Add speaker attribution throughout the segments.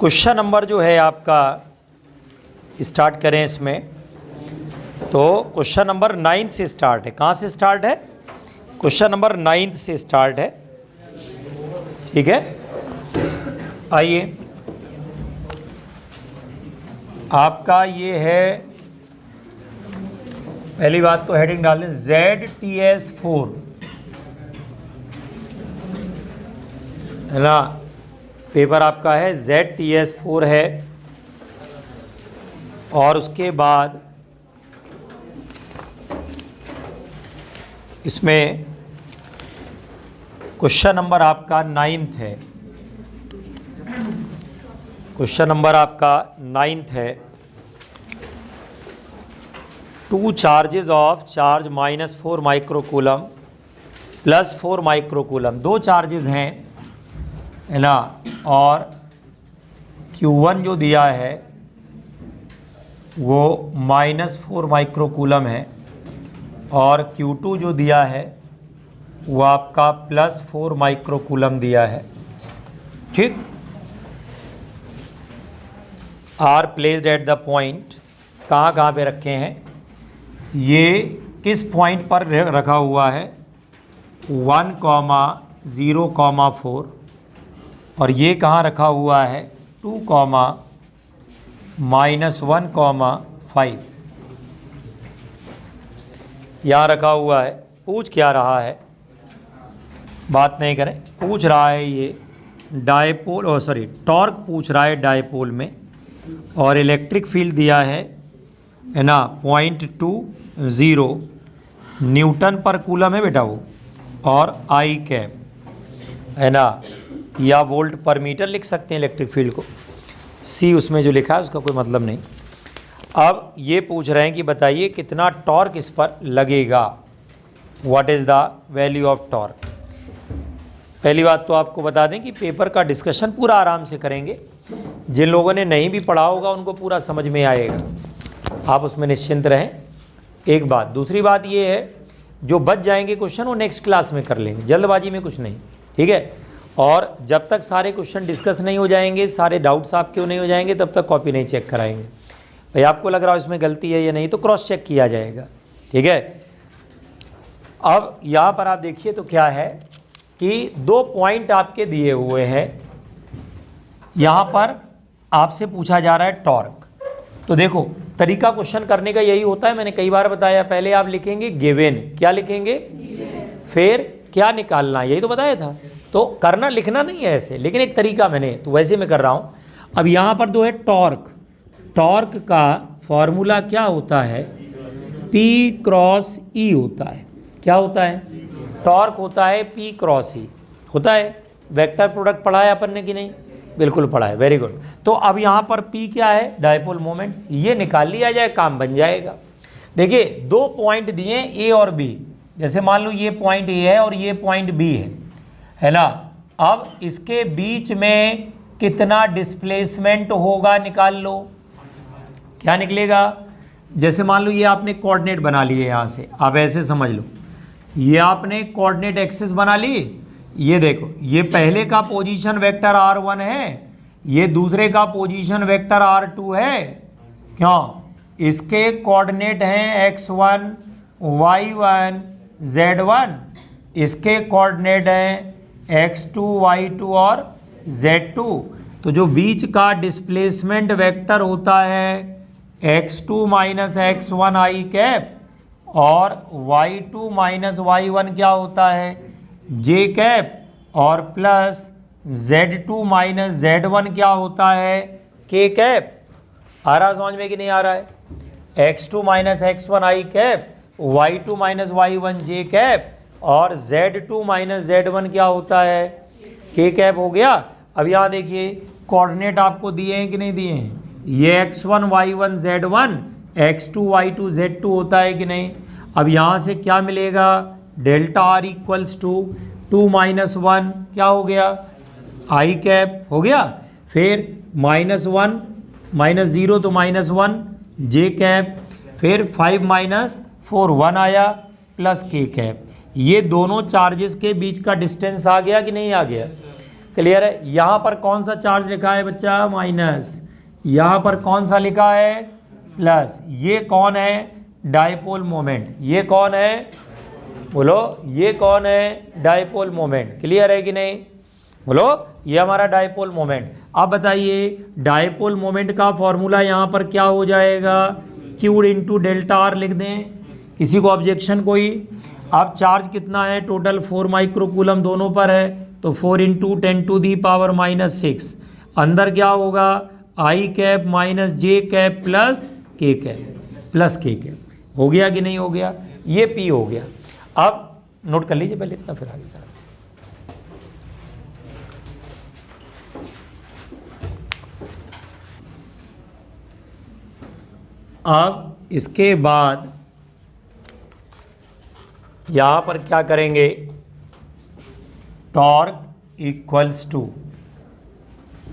Speaker 1: Question number जो है आपका स्टार्ट करें इसमें, तो क्वेश्चन नंबर 9 से स्टार्ट है। कहाँ से स्टार्ट है? क्वेश्चन नंबर 9 से स्टार्ट है। ठीक है, आइए आपका ये है, पहली बात तो हेडिंग डाल दें ZTS4, है ना। पेपर आपका है ZTS4 है, और उसके बाद इसमें क्वेश्चन नंबर आपका 9th है। क्वेश्चन नंबर आपका 9th है। 2 charges of charge -4 microcoulomb plus 4 microcoulomb, 2 charges हैं, है ना। और Q1 जो दिया है वो -4 माइक्रोकूलम है, और Q2 जो दिया है वो आपका +4 माइक्रोकूलम दिया है। ठीक, are placed at the point, कहाँ पे रखे हैं, ये किस पॉइंट पर रखा हुआ है, 1, 0, 4, और ये कहाँ रखा हुआ है, 2, -1, 5, यहाँ रखा हुआ है। पूछ क्या रहा है, बात नहीं करें, पूछ रहा है ये डायपोल, टॉर्क पूछ रहा है डायपोल में, और इलेक्ट्रिक फील्ड दिया है ना 0.20 न्यूटन पर कूलम है बेटा वो, और आई कैप, है ना, या वोल्ट पर मीटर लिख सकते हैं इलेक्ट्रिक फील्ड को। सी उसमें जो लिखा है उसका कोई मतलब नहीं। अब ये पूछ रहे हैं कि बताइए कितना टॉर्क इस पर लगेगा, what is the value of torque. पहली बात तो आपको बता दें कि पेपर का डिस्कशन पूरा आराम से करेंगे, जिन लोगों ने नहीं भी पढ़ा होगा उनको पूरा समझ में आएगा, आप उसमें निश्चिंत रहें। एक बात, दूसरी बात ये है, जो बच जाएंगे क्वेश्चन वो नेक्स्ट क्लास में कर लेंगे, जल्दबाजी में कुछ नहीं, ठीक है। और जब तक सारे क्वेश्चन डिस्कस नहीं हो जाएंगे, सारे डाउट्स आपके नहीं हो जाएंगे, तब तक कॉपी नहीं चेक कराएंगे। भाई आपको लग रहा है इसमें गलती है या नहीं, तो क्रॉस चेक किया जाएगा, ठीक है। अब यहाँ पर आप देखिए तो क्या है कि 2 पॉइंट आपके दिए हुए हैं, यहाँ पर आपसे पूछा जा रहा है टॉर्क। तो देखो तरीका क्वेश्चन करने का यही होता है, मैंने कई बार बताया, पहले आप लिखेंगे गिवन, क्या लिखेंगे, फिर क्या निकालना, यही तो बताया था। तो करना लिखना नहीं है ऐसे, लेकिन एक तरीका मैंने तो वैसे मैं कर रहा हूँ। अब यहाँ पर 2 है टॉर्क, टॉर्क का फॉर्मूला क्या होता है, P क्रॉस E होता है। क्या होता है, टॉर्क होता है P क्रॉस E होता है। वेक्टर प्रोडक्ट पढ़ा है अपन ने कि नहीं, बिल्कुल पढ़ा है, वेरी गुड। तो अब यहाँ पर P क्या है, डायपोल मोमेंट, ये निकाल लिया जाए, काम बन जाएगा। देखिए 2 पॉइंट दिए A और B, जैसे मान लो ये पॉइंट A है और ये पॉइंट B है ना। अब इसके बीच में कितना डिस्प्लेसमेंट होगा निकाल लो, क्या निकलेगा। जैसे मान लो ये आपने कोऑर्डिनेट बना लिए, यहाँ से आप ऐसे समझ लो, ये आपने कोऑर्डिनेट एक्सिस बना ली। ये देखो, ये पहले का पोजीशन वेक्टर r1 है, ये दूसरे का पोजीशन वेक्टर r2 है। क्यों, इसके कोऑर्डिनेट हैं x1, y1, z1, इसके कोऑर्डिनेट हैं x2, y2 और z2। तो जो बीच का डिस्प्लेसमेंट वेक्टर होता है x2 - x1 आई कैप, और y2 - y1 क्या होता है, j कैप, और प्लस z2 - z1 क्या होता है, k कैप। आ रहा समझ में कि नहीं आ रहा है, x2 - x1 आई cap, y2 - y1 j cap, और z2 - z1 क्या होता है, k कैप हो गया। अब यहाँ देखिए कोऑर्डिनेट आपको दिए हैं कि नहीं दिए हैं, ये x1 y1 z1, x2 y2 z2 होता है कि नहीं। अब यहाँ से क्या मिलेगा, डेल्टा r इक्वल्स टू 2 - 1 क्या हो गया, आई कैप हो गया, फिर -1 -0 तो -1 j कैप, फिर 5 - 4 1 आया, प्लस k कैप। ये दोनों चार्जेस के बीच का डिस्टेंस आ गया कि नहीं आ गया। क्लियर है। यहाँ पर कौन सा चार्ज लिखा है बच्चा, माइनस, यहाँ पर कौन सा लिखा है, प्लस। ये कौन है, डायपोल मोमेंट। ये कौन है, बोलो, ये कौन है, डायपोल मोमेंट। क्लियर है कि नहीं, बोलो, ये हमारा डायपोल मोमेंट। अब बताइए डायपोल मोमेंट का फॉर्मूला यहाँ पर क्या हो जाएगा, Q इंटू डेल्टा आर लिख दें। किसी को ऑब्जेक्शन कोई। अब चार्ज कितना है, टोटल 4 माइक्रोकूलम दोनों पर है, तो 4 इंटू 10⁻⁻⁶। अंदर क्या होगा, आई कैप माइनस जे कैप प्लस के कैप, प्लस के कैप। हो गया कि नहीं हो गया, ये P हो गया। अब नोट कर लीजिए पहले इतना, फिर आगे करें। अब इसके बाद यहाँ पर क्या करेंगे, टॉर्क इक्वल्स टू,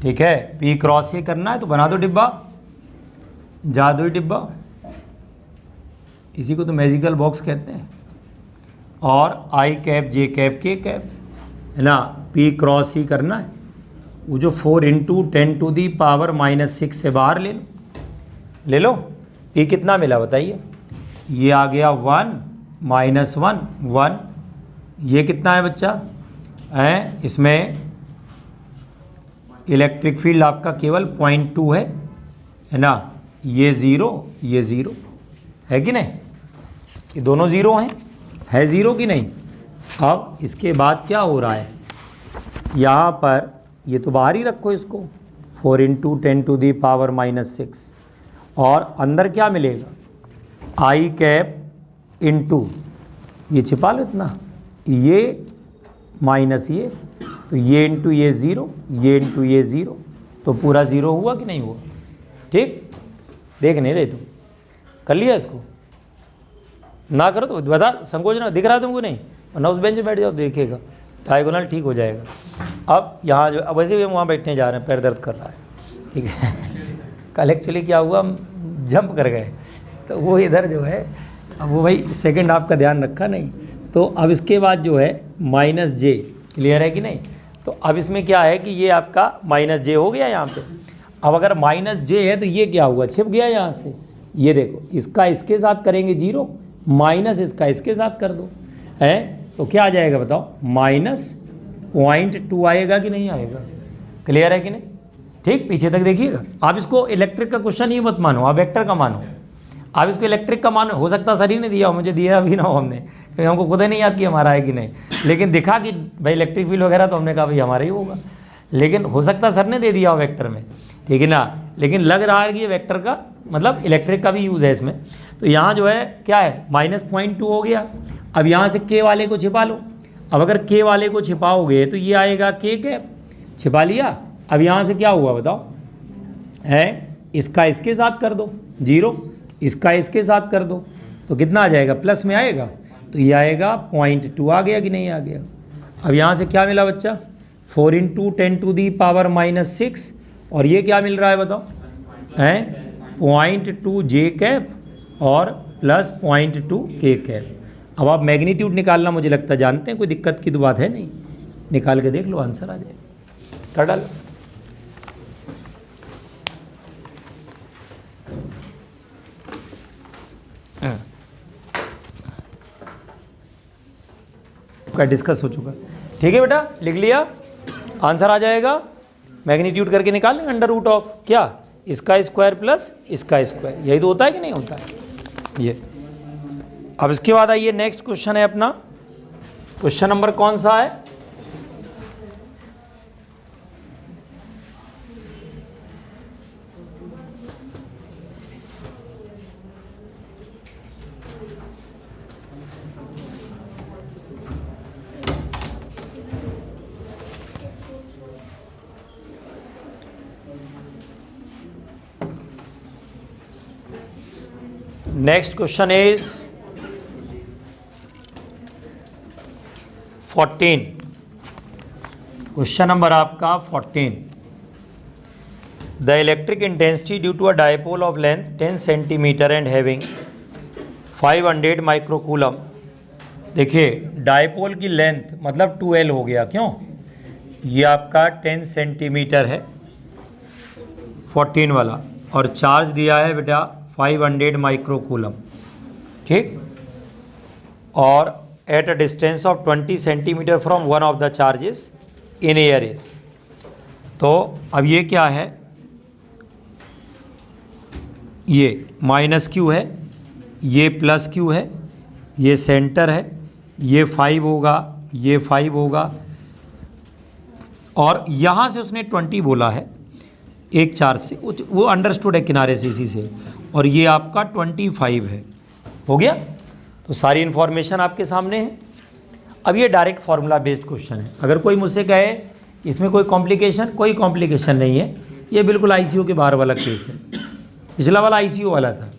Speaker 1: ठीक है, P क्रॉस ये करना है तो बना दो डिब्बा, जादुई डिब्बा, इसी को तो मैजिकल बॉक्स कहते हैं। और आई कैप जे कैप के कैप, है ना, P क्रॉस ही करना है। वो जो 4 इंटू 10⁻⁻⁶ से बाहर ले लो। P कितना मिला बताइए, ये आ गया 1 -1 1। ये कितना है बच्चा, है इसमें इलेक्ट्रिक फील्ड आपका केवल 0.2 है ना, ये 0 है कि नहीं, ये दोनों 0 हैं, है 0 कि नहीं। अब इसके बाद क्या हो रहा है, यहाँ पर ये तो बाहर ही रखो इसको, 4 इंटू 10⁻⁻⁶, और अंदर क्या मिलेगा, आई कैप इंटू, ये छिपा लो इतना, ये माइनस ये, तो ये इंटू ये 0, ये इंटू ये 0, तो पूरा 0 हुआ कि नहीं हुआ। ठीक, देख नहीं रहे तुम, कर लिया इसको, ना करो तो बता, संकोच ना, दिख रहा तुमको नहीं, वरना उस बेंच में बैठ जाओ, देखेगा डायगोनल ठीक हो जाएगा। अब यहाँ जो, अब वैसे भी हम वहाँ बैठने जा रहे हैं, पैर दर्द कर रहा है, ठीक है। कल एक्चुअली क्या हुआ, हम जंप कर गए, तो वो इधर जो है, अब वो भाई सेकंड हाफ का ध्यान रखा नहीं, तो अब इसके बाद जो है -j, क्लियर है कि नहीं। तो अब इसमें क्या है कि ये आपका -j हो गया यहाँ पे। अब अगर -j है तो ये क्या हुआ, छिप गया यहाँ से, ये देखो, इसका इसके साथ करेंगे 0, माइनस इसका इसके साथ कर दो, है तो क्या आ जाएगा बताओ, -0.2 आएगा कि नहीं आएगा, क्लियर है कि नहीं। ठीक, पीछे तक देखिएगा। आप इसको इलेक्ट्रिक का क्वेश्चन ही मत मानो, आप वेक्टर का मानो। आप इसको इलेक्ट्रिक का मानो, हो सकता सर ही नहीं दिया हो, मुझे दिया भी ना हो हमने, क्योंकि हमको खुद ही नहीं याद कि हमारा है कि नहीं, लेकिन दिखा कि भाई इलेक्ट्रिक फील्ड वगैरह, तो हमने कहा भाई हमारा ही होगा, लेकिन हो सकता सर ने दे दिया हो वेक्टर में, ठीक है ना, लेकिन लग रहा है कि ये वेक्टर का मतलब इलेक्ट्रिक का भी यूज़ है इसमें। तो यहाँ जो है क्या है, -0.2 हो गया। अब यहाँ से के वाले को छिपा लो। अब अगर के वाले को छिपाओगे तो ये आएगा के कैप, छिपा लिया। अब यहाँ से क्या हुआ बताओ, है इसका इसके साथ कर दो 0, इसका इसके साथ कर दो, तो कितना आ जाएगा, प्लस में आएगा, तो ये आएगा 0.2 आ गया कि नहीं आ गया। अब यहाँ से क्या मिला बच्चा, 4 इंटू 10⁻⁻⁶, और ये क्या मिल रहा है बताओ, हैं 0.2 जे कैप और प्लस 0.2 के कैप। अब आप मैग्नीट्यूड निकालना मुझे लगता जानते हैं, कोई दिक्कत की तो बात है नहीं, निकाल के देख लो, आंसर आ जाएगा। कर डाल, का डिस्कस हो चुका, ठीक है बेटा, लिख लिया, आंसर आ जाएगा। मैग्नीट्यूड करके निकालें √ऑफ क्या, इसका स्क्वायर प्लस इसका स्क्वायर, यही तो होता है कि नहीं होता है ये। अब इसके बाद आइए नेक्स्ट क्वेश्चन है अपना, क्वेश्चन नंबर कौन सा है, next question is 14, question number आपका 14। The electric intensity due to a dipole of length 10 centimetre and having 500 microcoulomb. देखिए डायपोल की लेंथ मतलब 2L हो गया, क्यों ये आपका 10 सेंटीमीटर है 14 वाला, और चार्ज दिया है बेटा 500 माइक्रो कूलम, ठीक। और at a distance of 20 centimetre from one of the charges in air is. तो अब ये क्या है, ये माइनस क्यू है, ये प्लस क्यू है, ये सेंटर है, ये 5 होगा, ये 5 होगा, और यहाँ से उसने 20 बोला है एक चार्ज से, वो अंडरस्टूड है किनारे से इसी से, और ये आपका 25 है। हो गया। तो सारी इन्फॉर्मेशन आपके सामने है। अब ये डायरेक्ट फार्मूला बेस्ड क्वेश्चन है। अगर कोई मुझसे कहे इसमें कोई कॉम्प्लिकेशन, कोई कॉम्प्लिकेशन नहीं है, ये बिल्कुल आईसीयू के बाहर वाला केस है। पिछला वाला आईसीयू वाला था,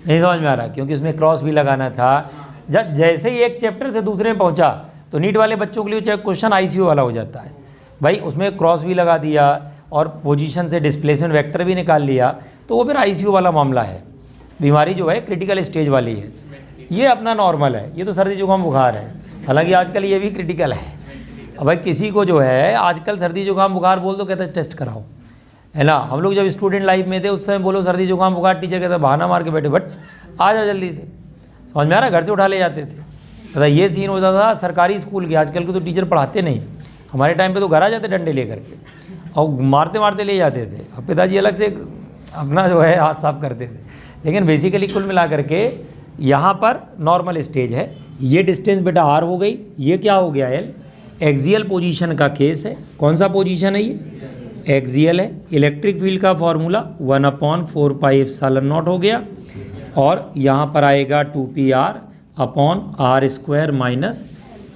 Speaker 1: नहीं समझ में आ रहा, क्योंकि उसमें क्रॉस भी लगाना था। जैसे ही एक चैप्टर से दूसरे में पहुंचा तो नीट वाले बच्चों के लिए क्वेश्चन आईसीयू वाला हो जाता है। भाई उसमें क्रॉस भी लगा दिया और पोजीशन से डिस्प्लेसमेंट वेक्टर भी निकाल लिया, तो वो फिर आईसीयू वाला मामला है। बीमारी जो है क्रिटिकल स्टेज वाली है, ये अपना नॉर्मल है, ये तो सर्दी जुकाम बुखार है। हालांकि आजकल ये भी क्रिटिकल है। अब भाई किसी को जो है आजकल सर्दी जुकाम बुखार बोल तो कहते हैं टेस्ट कराओ, है ना। हम लोग जब स्टूडेंट लाइफ में थे उस समय बोलो सर्दी जुकाम बुखार, टीचर कहता बहाना मार के बैठे, बट आ जाओ जल्दी से, समझ में आ रहा, घर से उठा ले जाते थे। तथा ये सीन होता था सरकारी स्कूल के। आजकल के तो टीचर पढ़ाते नहीं, हमारे टाइम पे तो घर आ जाते डंडे लेकर के और मारते मारते ले जाते थे। अब पिताजी अलग से अपना जो है हाथ साफ करते थे। लेकिन बेसिकली कुल मिला करके यहाँ पर नॉर्मल स्टेज है। ये डिस्टेंस बेटा आर हो गई, ये क्या हो गया एल, एक्सियल पोजीशन का केस है। कौन सा पोजीशन है ये, एक्सियल है। इलेक्ट्रिक फील्ड का फॉर्मूला 1/4πε0 हो गया, और यहाँ पर आएगा 2πr/r² माइनस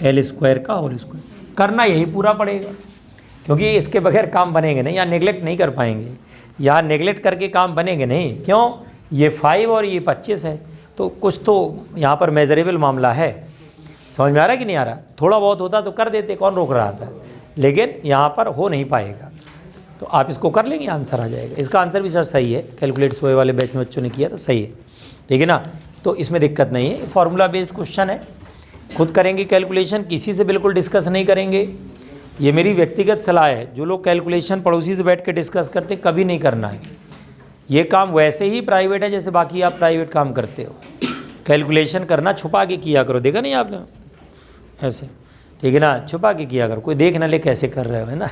Speaker 1: L² का होल स्क्वायर। करना यही पूरा पड़ेगा, क्योंकि इसके बगैर काम बनेंगे नहीं, यहाँ नेगलेक्ट नहीं कर पाएंगे, यहाँ नेगलेक्ट करके काम बनेंगे नहीं। क्यों, ये 5 और ये 25 है, तो कुछ तो यहाँ पर मेजरेबल मामला है। समझ में आ रहा है कि नहीं आ रहा। थोड़ा बहुत होता तो कर देते, कौन रोक रहा था, लेकिन यहाँ पर हो नहीं पाएगा। तो आप इसको कर लेंगे, आंसर आ जाएगा। इसका आंसर भी सर सही है, कैलकुलेट सोए वाले बैच में बच्चों ने किया था, सही है, ठीक है ना। तो इसमें दिक्कत नहीं है, फार्मूला बेस्ड क्वेश्चन है, खुद करेंगे कैलकुलेशन, किसी से बिल्कुल डिस्कस नहीं करेंगे। ये मेरी व्यक्तिगत सलाह है। जो लोग कैलकुलेशन पड़ोसी से बैठ के डिस्कस करते, कभी नहीं करना है। ये काम वैसे ही प्राइवेट है जैसे बाकी आप प्राइवेट काम करते हो। कैलकुलेशन करना छुपा के किया करो, देखा नहीं आपने, ऐसे, ठीक है ना, छुपा के किया करो, कोई देख ना ले कैसे कर रहे हो, है ना।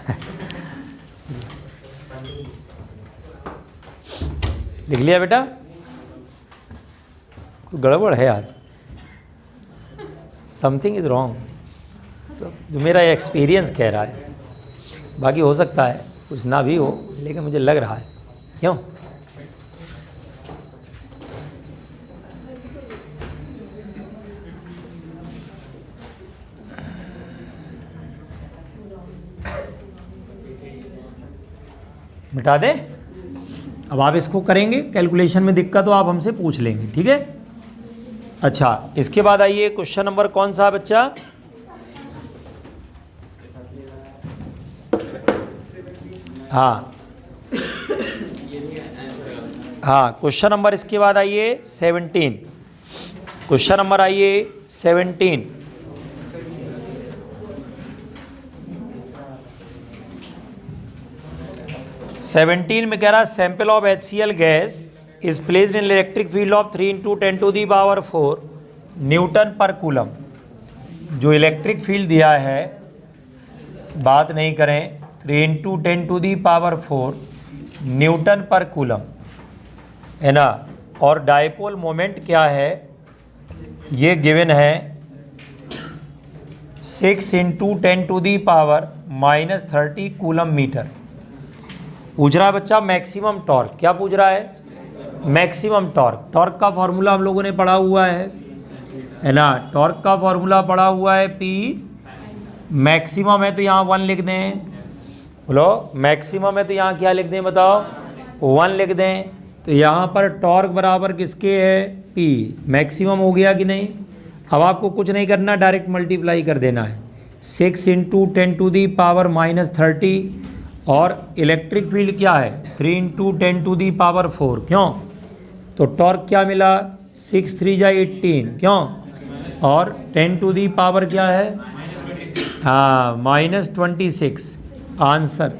Speaker 1: लिख लिया बेटा, कोई गड़बड़ है आज, समथिंग इज़ रॉन्ग। तो जो मेरा एक्सपीरियंस कह रहा है, बाकी हो सकता है कुछ ना भी हो, लेकिन मुझे लग रहा है। क्यों, मिटा दे। अब आप इसको करेंगे, कैलकुलेशन में दिक्कत हो आप हमसे पूछ लेंगे, ठीक है। अच्छा, इसके बाद आइए क्वेश्चन नंबर कौन सा बच्चा, हाँ हाँ, क्वेश्चन नंबर इसके बाद आइए 17। क्वेश्चन नंबर आइए 17। में कह रहा है sample of HCl gas is placed in electric field of 3 × 10⁴ Newton per coulomb. जो इलेक्ट्रिक फील्ड दिया है, बात नहीं करें, 3 × 10⁴ न्यूटन पर कूलम, है ना। और डायपोल मोमेंट क्या है, ये गिवन है 6 × 10⁻³ कूलम मीटर। पूछ रहा है बच्चा मैक्सिमम टॉर्क, क्या पूछ रहा है, मैक्सिमम टॉर्क। टॉर्क का फॉर्मूला हम लोगों ने पढ़ा हुआ है ना। टॉर्क का फॉर्मूला पढ़ा हुआ है P, मैक्सिमम है तो यहाँ 1 लिख दें, बोलो मैक्सिमम है तो यहाँ क्या लिख दें, बताओ 1 लिख दें। तो यहाँ पर टॉर्क बराबर किसके है, P, मैक्सिमम हो गया कि नहीं। अब आपको कुछ नहीं करना, डायरेक्ट मल्टीप्लाई कर देना है, 6 × 10⁻³ और इलेक्ट्रिक फील्ड क्या है 3 × 10⁴। क्यों, तो टॉर्क क्या मिला, 6 × 3 = 18, क्यों, और 10 टू दी पावर क्या है हाँ -26 आंसर।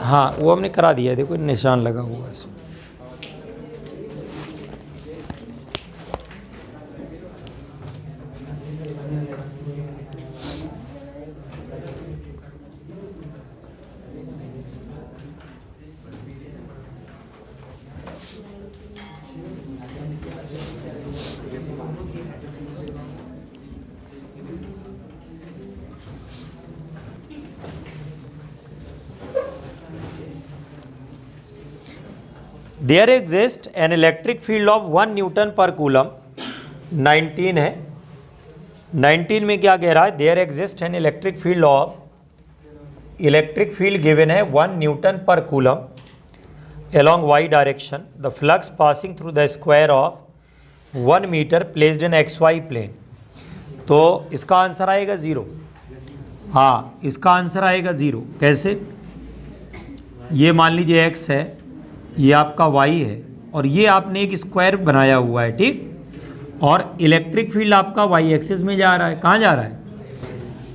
Speaker 1: हाँ वो हमने करा दिया है, देखो निशान लगा हुआ है इसमें। There exist an electric field of 1 newton per coulomb. 19 है, 19 में क्या कह रहा है, there exist an electric field of, electric field given है 1 newton per coulomb along y direction, the flux passing through the square of 1 metre placed in xy plane। तो इसका answer आएगा 0। हाँ इसका आंसर आएगा 0। कैसे, ये मान लीजिए x है, ये आपका y है, और ये आपने एक स्क्वायर बनाया हुआ है, ठीक। और इलेक्ट्रिक फील्ड आपका y एक्सिस में जा रहा है। कहाँ जा रहा है,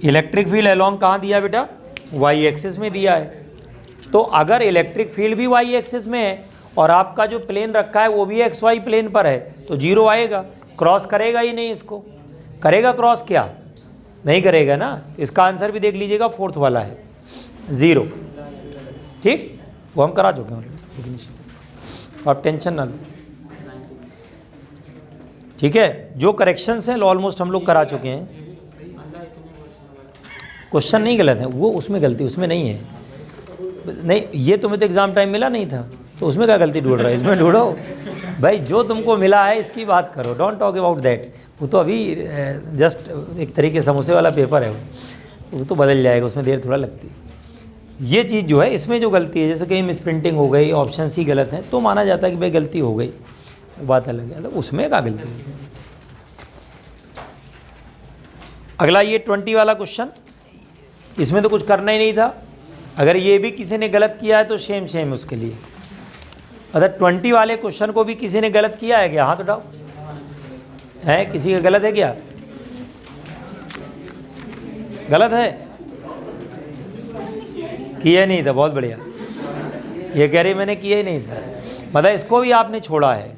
Speaker 1: इलेक्ट्रिक फील्ड अलोंग कहाँ दिया बेटा, y एक्सिस में दिया है। तो अगर इलेक्ट्रिक फील्ड भी y एक्सिस में है और आपका जो प्लेन रखा है वो भी xy प्लेन पर है, तो 0 आएगा। क्रॉस करेगा ही नहीं, इसको करेगा क्रॉस, क्या नहीं करेगा ना। इसका आंसर भी देख लीजिएगा, 4th वाला है 0, ठीक। वो हम करा चुके हैं, आप टेंशन ना लो, ठीक है। जो करेक्शंस हैं ऑलमोस्ट हम लोग करा चुके हैं। क्वेश्चन नहीं गलत है, वो उसमें गलती उसमें नहीं है। नहीं, ये तुम्हें तो एग्ज़ाम टाइम मिला नहीं था, तो उसमें क्या गलती ढूंढ रहा है, इसमें ढूंढो भाई। जो तुमको मिला है इसकी बात करो, डोंट टॉक अबाउट दैट। वो तो अभी जस्ट एक तरीके समोसे वाला पेपर है, वो तो बदल जाएगा, उसमें देर थोड़ा लगती है। ये चीज़ जो है इसमें जो गलती है, जैसे कहीं मिसप्रिंटिंग हो गई, ऑप्शन ही गलत है, तो माना जाता है कि भाई गलती हो गई, वो बात अलग है। तो उसमें क्या गलती है। अगला ये 20 वाला क्वेश्चन, इसमें तो कुछ करना ही नहीं था। अगर ये भी किसी ने गलत किया है तो सेम उसके लिए। अगर 20 वाले क्वेश्चन को भी किसी ने गलत किया है क्या, हाथ उठाओ। है किसी का गलत है क्या, गलत है, किया नहीं था, बहुत बढ़िया। ये कह रही मैंने किया ही नहीं था, मतलब इसको भी आपने छोड़ा है।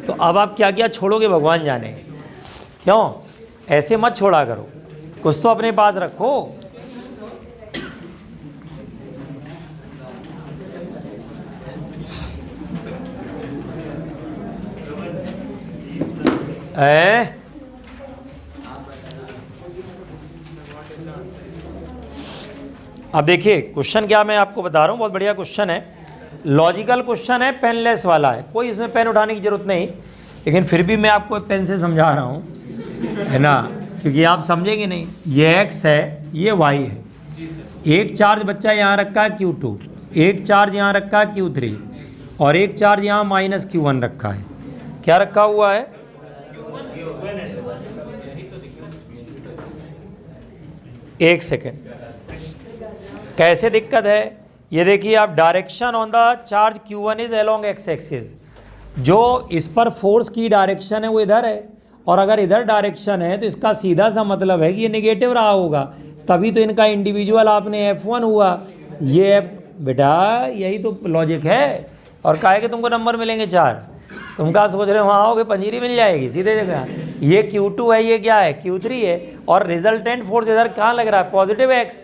Speaker 1: तो अब आप क्या क्या छोड़ोगे भगवान जाने। क्यों ऐसे मत छोड़ा करो, कुछ तो अपने पास रखो। अब देखिए क्वेश्चन क्या मैं आपको बता रहा हूँ, बहुत बढ़िया क्वेश्चन है, लॉजिकल क्वेश्चन है, पेनलेस वाला है, कोई इसमें पेन उठाने की जरूरत नहीं, लेकिन फिर भी मैं आपको पेन से समझा रहा हूँ, है ना, क्योंकि आप समझेंगे नहीं। ये x है, ये y है, एक चार्ज बच्चा यहाँ रखा है Q2, एक चार्ज यहाँ रखा है Q3, और एक चार्ज यहाँ -Q1 रखा है। क्या रखा हुआ है, एक सेकेंड, कैसे दिक्कत है ये देखिए आप। Direction on the charge Q1 is along x axis, जो इस पर फोर्स की डायरेक्शन है वो इधर है, और अगर इधर डायरेक्शन है तो इसका सीधा सा मतलब है कि ये नेगेटिव रहा होगा, तभी तो इनका इंडिविजुअल आपने F1 हुआ। ये F बेटा यही तो लॉजिक है। और काहे कि तुमको नंबर मिलेंगे 4, तुम क्या सोच रहे हो वहाँ आओगे पंजीरी मिल जाएगी सीधे जगह। ये Q2 है, ये क्या है Q3 है, और रिजल्टेंट फोर्स इधर कहाँ लग रहा है, पॉजिटिव x।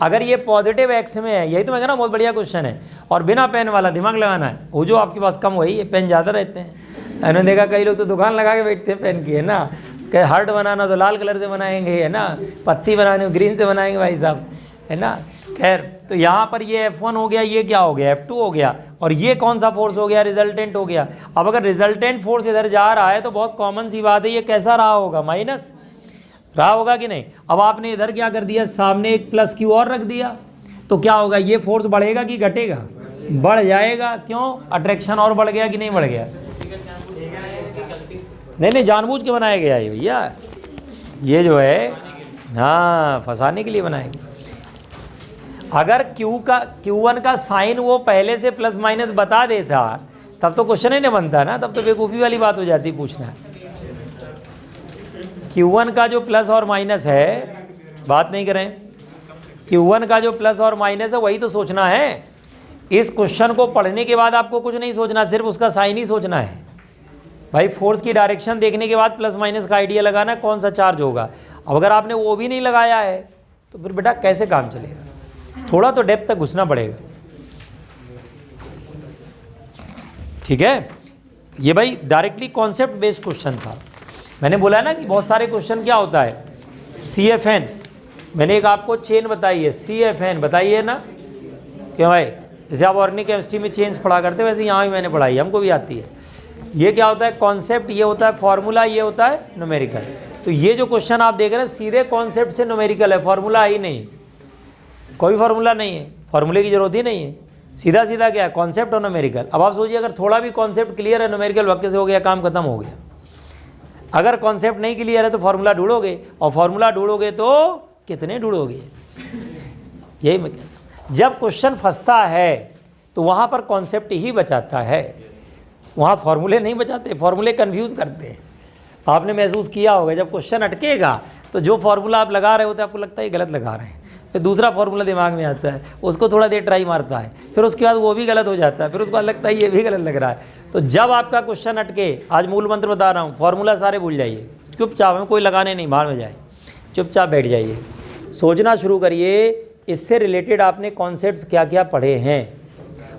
Speaker 1: अगर ये पॉजिटिव x में है, यही तो मैं कह रहा हूँ बहुत बढ़िया क्वेश्चन है। और बिना पेन वाला, दिमाग लगाना है, वो जो आपके पास कम वही, ये पेन ज़्यादा रहते हैं। मैंने देखा कई लोग तो दुकान लगा के बैठते हैं पेन की, है ना, कि हार्ट बनाना तो लाल कलर से बनाएंगे, है ना, पत्ती बनाने ग्रीन से बनाएंगे भाई साहब, है ना। खैर तो यहाँ पर ये F1 हो गया, ये क्या हो गया F2 हो गया, और ये कौन सा फोर्स हो गया, रिजल्टेंट हो गया। अब अगर रिजल्टेंट फोर्स इधर जा रहा है तो बहुत कॉमन सी बात है, ये कैसा रहा होगा, माइनस रहा होगा कि नहीं। अब आपने इधर क्या कर दिया, सामने एक +Q और रख दिया, तो क्या होगा, ये फोर्स बढ़ेगा कि घटेगा, बढ़ जाएगा। क्यों, अट्रैक्शन और बढ़ गया कि नहीं बढ़ गया। नहीं जानबूझ के बनाया गया है भैया, ये जो है हाँ फंसाने के लिए बनाया गया। अगर Q1 का साइन वो पहले से प्लस माइनस बता देता तब तो क्वेश्चन ही नहीं बनता ना, तब तो बेवकूफ़ी वाली बात हो जाती पूछना। Q1 का जो प्लस और माइनस है, बात नहीं करें, Q1 का जो प्लस और माइनस है वही तो सोचना है। इस क्वेश्चन को पढ़ने के बाद आपको कुछ नहीं सोचना, सिर्फ उसका साइन ही सोचना है भाई। फोर्स की डायरेक्शन देखने के बाद प्लस माइनस का आइडिया लगाना, कौन सा चार्ज होगा। अब अगर आपने वो भी नहीं लगाया है तो फिर बेटा कैसे काम चलेगा, थोड़ा तो डेप्थ तक घुसना पड़ेगा। ठीक है, ये भाई डायरेक्टली कॉन्सेप्ट बेस्ड क्वेश्चन था। मैंने बोला ना कि बहुत सारे क्वेश्चन क्या होता है, CFN, मैंने एक आपको चेन बताई है, CFN बताइए ना क्यों भाई, जैसे आप ऑर्गेनिक केमिस्ट्री में चेन्स पढ़ा करते हैं वैसे यहाँ भी मैंने पढ़ाई है, हमको भी आती है। ये क्या होता है, कॉन्सेप्ट, ये होता है फॉर्मूला, ये होता है न्यूमेरिकल। तो ये जो क्वेश्चन आप देख रहे हैं सीधे कॉन्सेप्ट से न्यूमेरिकल है, फॉर्मूला ही नहीं, कोई फार्मूला नहीं है, फार्मूले की जरूरत ही नहीं है, सीधा सीधा क्या है, कॉन्सेप्ट और न्यूमेरिकल। अब आप सोचिए अगर थोड़ा भी कॉन्सेप्ट क्लियर है, न्यूमेरिकल वाक्य से हो गया, काम खत्म हो गया। अगर कॉन्सेप्ट नहीं क्लियर है तो फार्मूला ढूंढोगे, और फार्मूला ढूंढोगे तो कितने ढूंढोगे, यही मैं कहता हूँ। जब क्वेश्चन फंसता है तो वहाँ पर कॉन्सेप्ट ही बचाता है, वहाँ फार्मूले नहीं बचाते, फार्मूले कन्फ्यूज़ करते हैं। आपने महसूस किया होगा जब क्वेश्चन अटकेगा तो जो फार्मूला आप लगा रहे होते हैं आपको लगता है गलत लगा रहे हैं, फिर दूसरा फार्मूला दिमाग में आता है, उसको थोड़ा देर ट्राई मारता है, फिर उसके बाद वो भी गलत हो जाता है, फिर उसके बाद लगता है ये भी गलत लग रहा है। तो जब आपका क्वेश्चन अटके, आज मूल मंत्र बता रहा हूँ, फार्मूला सारे भूल जाइए, चुपचाप, में कोई लगाने नहीं, बाहर में जाए, चुपचाप बैठ जाइए, सोचना शुरू करिए इससे रिलेटेड आपने कॉन्सेप्ट्स क्या क्या पढ़े हैं,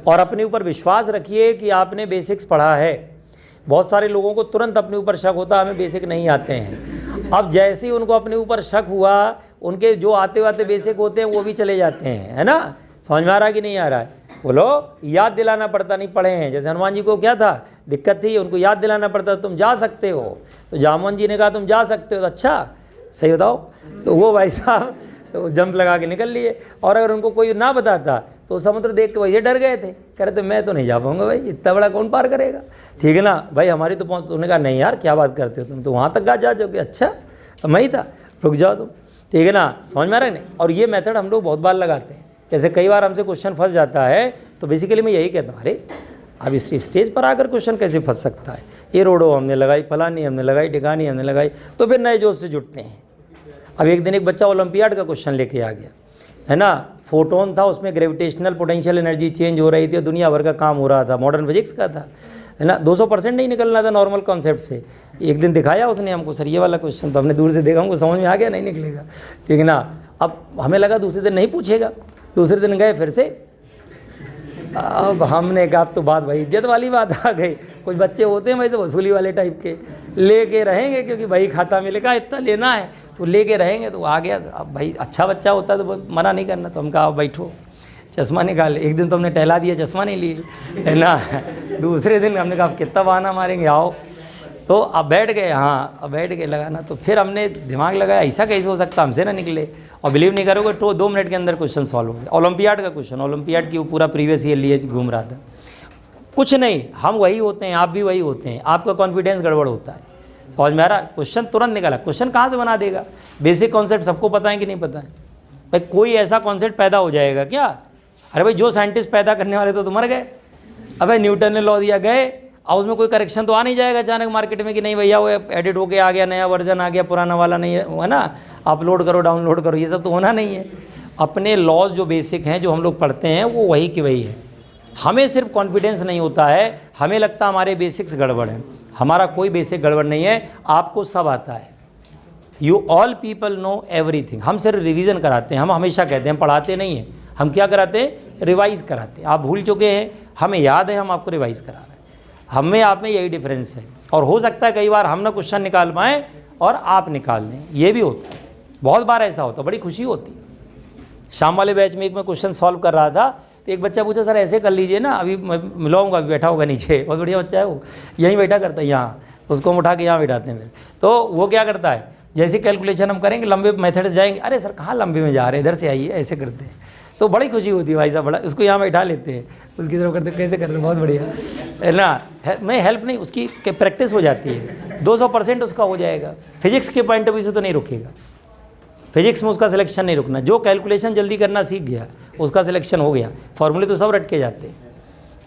Speaker 1: और अपने ऊपर विश्वास रखिए कि आपने बेसिक्स पढ़ा है। बहुत सारे लोगों को तुरंत अपने ऊपर शक होता है हमें बेसिक नहीं आते हैं। अब जैसे ही उनको अपने ऊपर शक हुआ, उनके जो आते आते बेसिक होते हैं वो भी चले जाते हैं, है ना। समझ में आ रहा है कि नहीं आ रहा है, बोलो। याद दिलाना पड़ता, नहीं पढ़े हैं। जैसे हनुमान जी को क्या था, दिक्कत थी, उनको याद दिलाना पड़ता तुम जा सकते हो, तो जामवन जी ने कहा तुम जा सकते हो, तो अच्छा सही बताओ, तो वो भाई साहब तो जंप लगा के निकल लिए। और अगर उनको कोई ना बताता तो समुद्र देख के वैसे डर गए थे, कह रहे थे मैं तो नहीं जा पाऊंगा भाई, इतना बड़ा कौन पार करेगा, ठीक है ना भाई, हमारी तो पहुँच। उन्होंने कहा नहीं यार क्या बात करते हो, तुम तो वहाँ तक जा जाओगे, अच्छा तो मैं ही था, रुक जाओ तुम, ठीक है ना। समझ में आ रहा है नहीं। और ये मेथड हम लोग बहुत बार लगाते हैं। जैसे कई बार हमसे क्वेश्चन फंस जाता है तो बेसिकली मैं यही कहता हूँ, अरे अब इस स्टेज पर आकर क्वेश्चन कैसे फंस सकता है, ये रोडो हमने लगाई, फलानी हमने लगाई, टिकानी हमने लगाई, तो फिर नए जोश से जुटते हैं। अब एक दिन एक बच्चा ओलंपियाड का क्वेश्चन लेके आ गया, है ना, फोटोन था, उसमें ग्रेविटेशनल पोटेंशियल एनर्जी चेंज हो रही थी और दुनिया भर का काम हो रहा था, मॉडर्न फिजिक्स का था, है ना, 200% नहीं निकलना था नॉर्मल कॉन्सेप्ट से। एक दिन दिखाया उसने हमको, सर ये वाला क्वेश्चन, तो हमने दूर से देखा, हमको समझ में आ गया नहीं निकलेगा, ठीक है ना। अब हमें लगा दूसरे दिन नहीं पूछेगा, दूसरे दिन गए फिर से, अब हमने कहा अब तो बात भाई इज्जत वाली बात आ गई। कुछ बच्चे होते हैं वैसे वसूली वाले टाइप के, लेके रहेंगे क्योंकि भाई खाता में लिखा इतना लेना है तो लेके रहेंगे। तो आ गया, अब भाई अच्छा बच्चा होता तो मना नहीं करना, तो हम कहा बैठो, चश्मा निकाले। एक दिन तो हमने टहला दिया, चश्मा नहीं लिए, है ना। दूसरे दिन हमने कहा कितना बहाना मारेंगे, आओ, तो अब बैठ गए, हाँ अब बैठ गए लगाना। तो फिर हमने दिमाग लगाया ऐसा कैसे हो सकता, हमसे ना निकले, और बिलीव नहीं करोगे तो 2 मिनट के अंदर क्वेश्चन सॉल्व हो गया। ओलंपियाड का क्वेश्चन, ओलंपियाड की वो पूरा प्रीवियस ईयर लिए घूम रहा था। कुछ नहीं, हम वही होते हैं, आप भी वही होते हैं, आपका कॉन्फिडेंस गड़बड़ होता है। समझ में आ रहा, क्वेश्चन तुरंत निकाला, क्वेश्चन कहाँ से बना देगा, बेसिक कॉन्सेप्ट सबको पता है कि नहीं पता है भाई, कोई ऐसा कॉन्सेप्ट पैदा हो जाएगा क्या। अरे भाई जो साइंटिस्ट पैदा करने वाले तो मर गए, अबे न्यूटन ने लॉ दिया गए, और उसमें कोई करेक्शन तो आ नहीं जाएगा अचानक मार्केट में कि नहीं भैया वो एडिट होके आ गया, नया वर्जन आ गया, पुराना वाला नहीं है ना, अपलोड करो डाउनलोड करो, ये सब तो होना नहीं है। अपने लॉज जो बेसिक हैं जो हम लोग पढ़ते हैं वो वही की वही है। हमें सिर्फ कॉन्फिडेंस नहीं होता है, हमें लगता हमारे बेसिक्स गड़बड़ हैं, हमारा कोई बेसिक गड़बड़ नहीं है, आपको सब आता है। You all people know everything. हम सिर्फ रिवीजन कराते हैं, हम हमेशा कहते हैं पढ़ाते नहीं हैं, हम क्या कराते हैं, रिवाइज कराते हैं। आप भूल चुके हैं, हमें याद है, हम आपको रिवाइज करा रहे हैं। हमें आप में यही डिफरेंस है। और हो सकता है कई बार हम ना क्वेश्चन निकाल पाएँ और आप निकाल लें, ये भी होता है, बहुत बार ऐसा होता है, बड़ी खुशी होती है। शाम वाले बैच में एक मैं क्वेश्चन सॉल्व कर रहा था, तो एक बच्चा पूछा सर ऐसे कर लीजिए ना, अभी मैं मिलाऊंगा, अभी बैठा होगा नीचे, बहुत बढ़िया बच्चा है वो, यहीं बैठा करता है यहाँ, उसको हम उठा के यहाँ बैठाते हैं। तो वो क्या करता है, जैसे कैलकुलेशन हम करेंगे लंबे मेथड से जाएंगे, अरे सर कहाँ लंबे में जा रहे हैं, इधर से आइए, ऐसे करते हैं। तो बड़ी खुशी होती है भाई साहब, बड़ा उसको यहाँ बैठा लेते हैं, उसकी तरफ करते कैसे करते हैं, बहुत बढ़िया है ना। मैं हेल्प नहीं, उसकी प्रैक्टिस हो जाती है, 200% उसका हो जाएगा। फिजिक्स के पॉइंट ऑफ व्यू से तो नहीं रुकेगा, फिजिक्स में उसका सिलेक्शन नहीं रुकना। जो कैलकुलेशन जल्दी करना सीख गया उसका सिलेक्शन हो गया। फॉर्मूले तो सब रट के जाते हैं,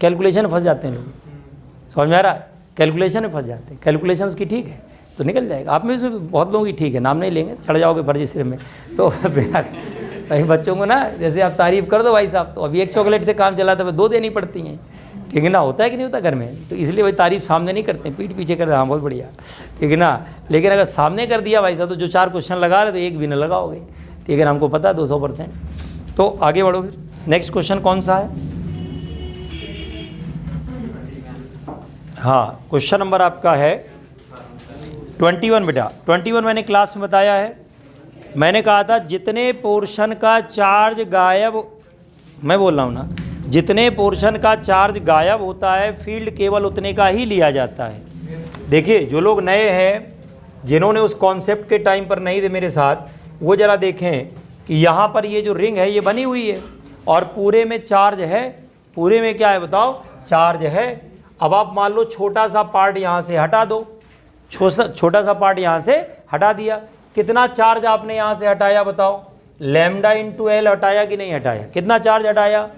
Speaker 1: कैलकुलेशन फंस जाते हैं लोग। समझ में आ रहा है, कैलकुलेशन में फंस जाते हैं। कैलकुलेशन उसकी ठीक है तो निकल जाएगा। आप में से बहुत लोगों की ठीक है, नाम नहीं लेंगे, चढ़ जाओगे फर्जी सिर में। तो भाई बच्चों को ना जैसे आप तारीफ़ कर दो भाई साहब, तो अभी एक चॉकलेट से काम चलाता है, 2 देनी पड़ती हैं, ठीक है ना। होता है कि नहीं होता घर में? तो इसलिए भाई तारीफ़ सामने नहीं करते, पीठ पीछे करते, हाँ बहुत बढ़िया, ठीक है ना। लेकिन अगर सामने कर दिया भाई साहब तो जो 4 क्वेश्चन लगा रहे तो एक भी ना लगाओगे, ठीक है ना। हमको पता है 200%। तो आगे बढ़ो फिर, नेक्स्ट क्वेश्चन कौन सा है? हाँ, क्वेश्चन नंबर आपका है 21 बेटा। 21 मैंने क्लास में बताया है, मैंने कहा था जितने पोर्शन का चार्ज गायब, मैं बोल रहा हूँ ना, जितने पोर्शन का चार्ज गायब होता है फील्ड केवल उतने का ही लिया जाता है। देखिए जो लोग नए हैं, जिन्होंने उस कॉन्सेप्ट के टाइम पर नहीं थे मेरे साथ, वो ज़रा देखें कि यहाँ पर ये जो रिंग है ये बनी हुई है और पूरे में चार्ज है। पूरे में क्या है बताओ? चार्ज है। अब आप मान लो छोटा सा पार्ट यहाँ से हटा दो, छोटा सा पार्ट यहाँ से हटा दिया, कितना चार्ज आपने यहाँ से हटाया बताओ? लैम्डा इंटू एल हटाया कि नहीं हटाया? कितना चार्ज हटाया?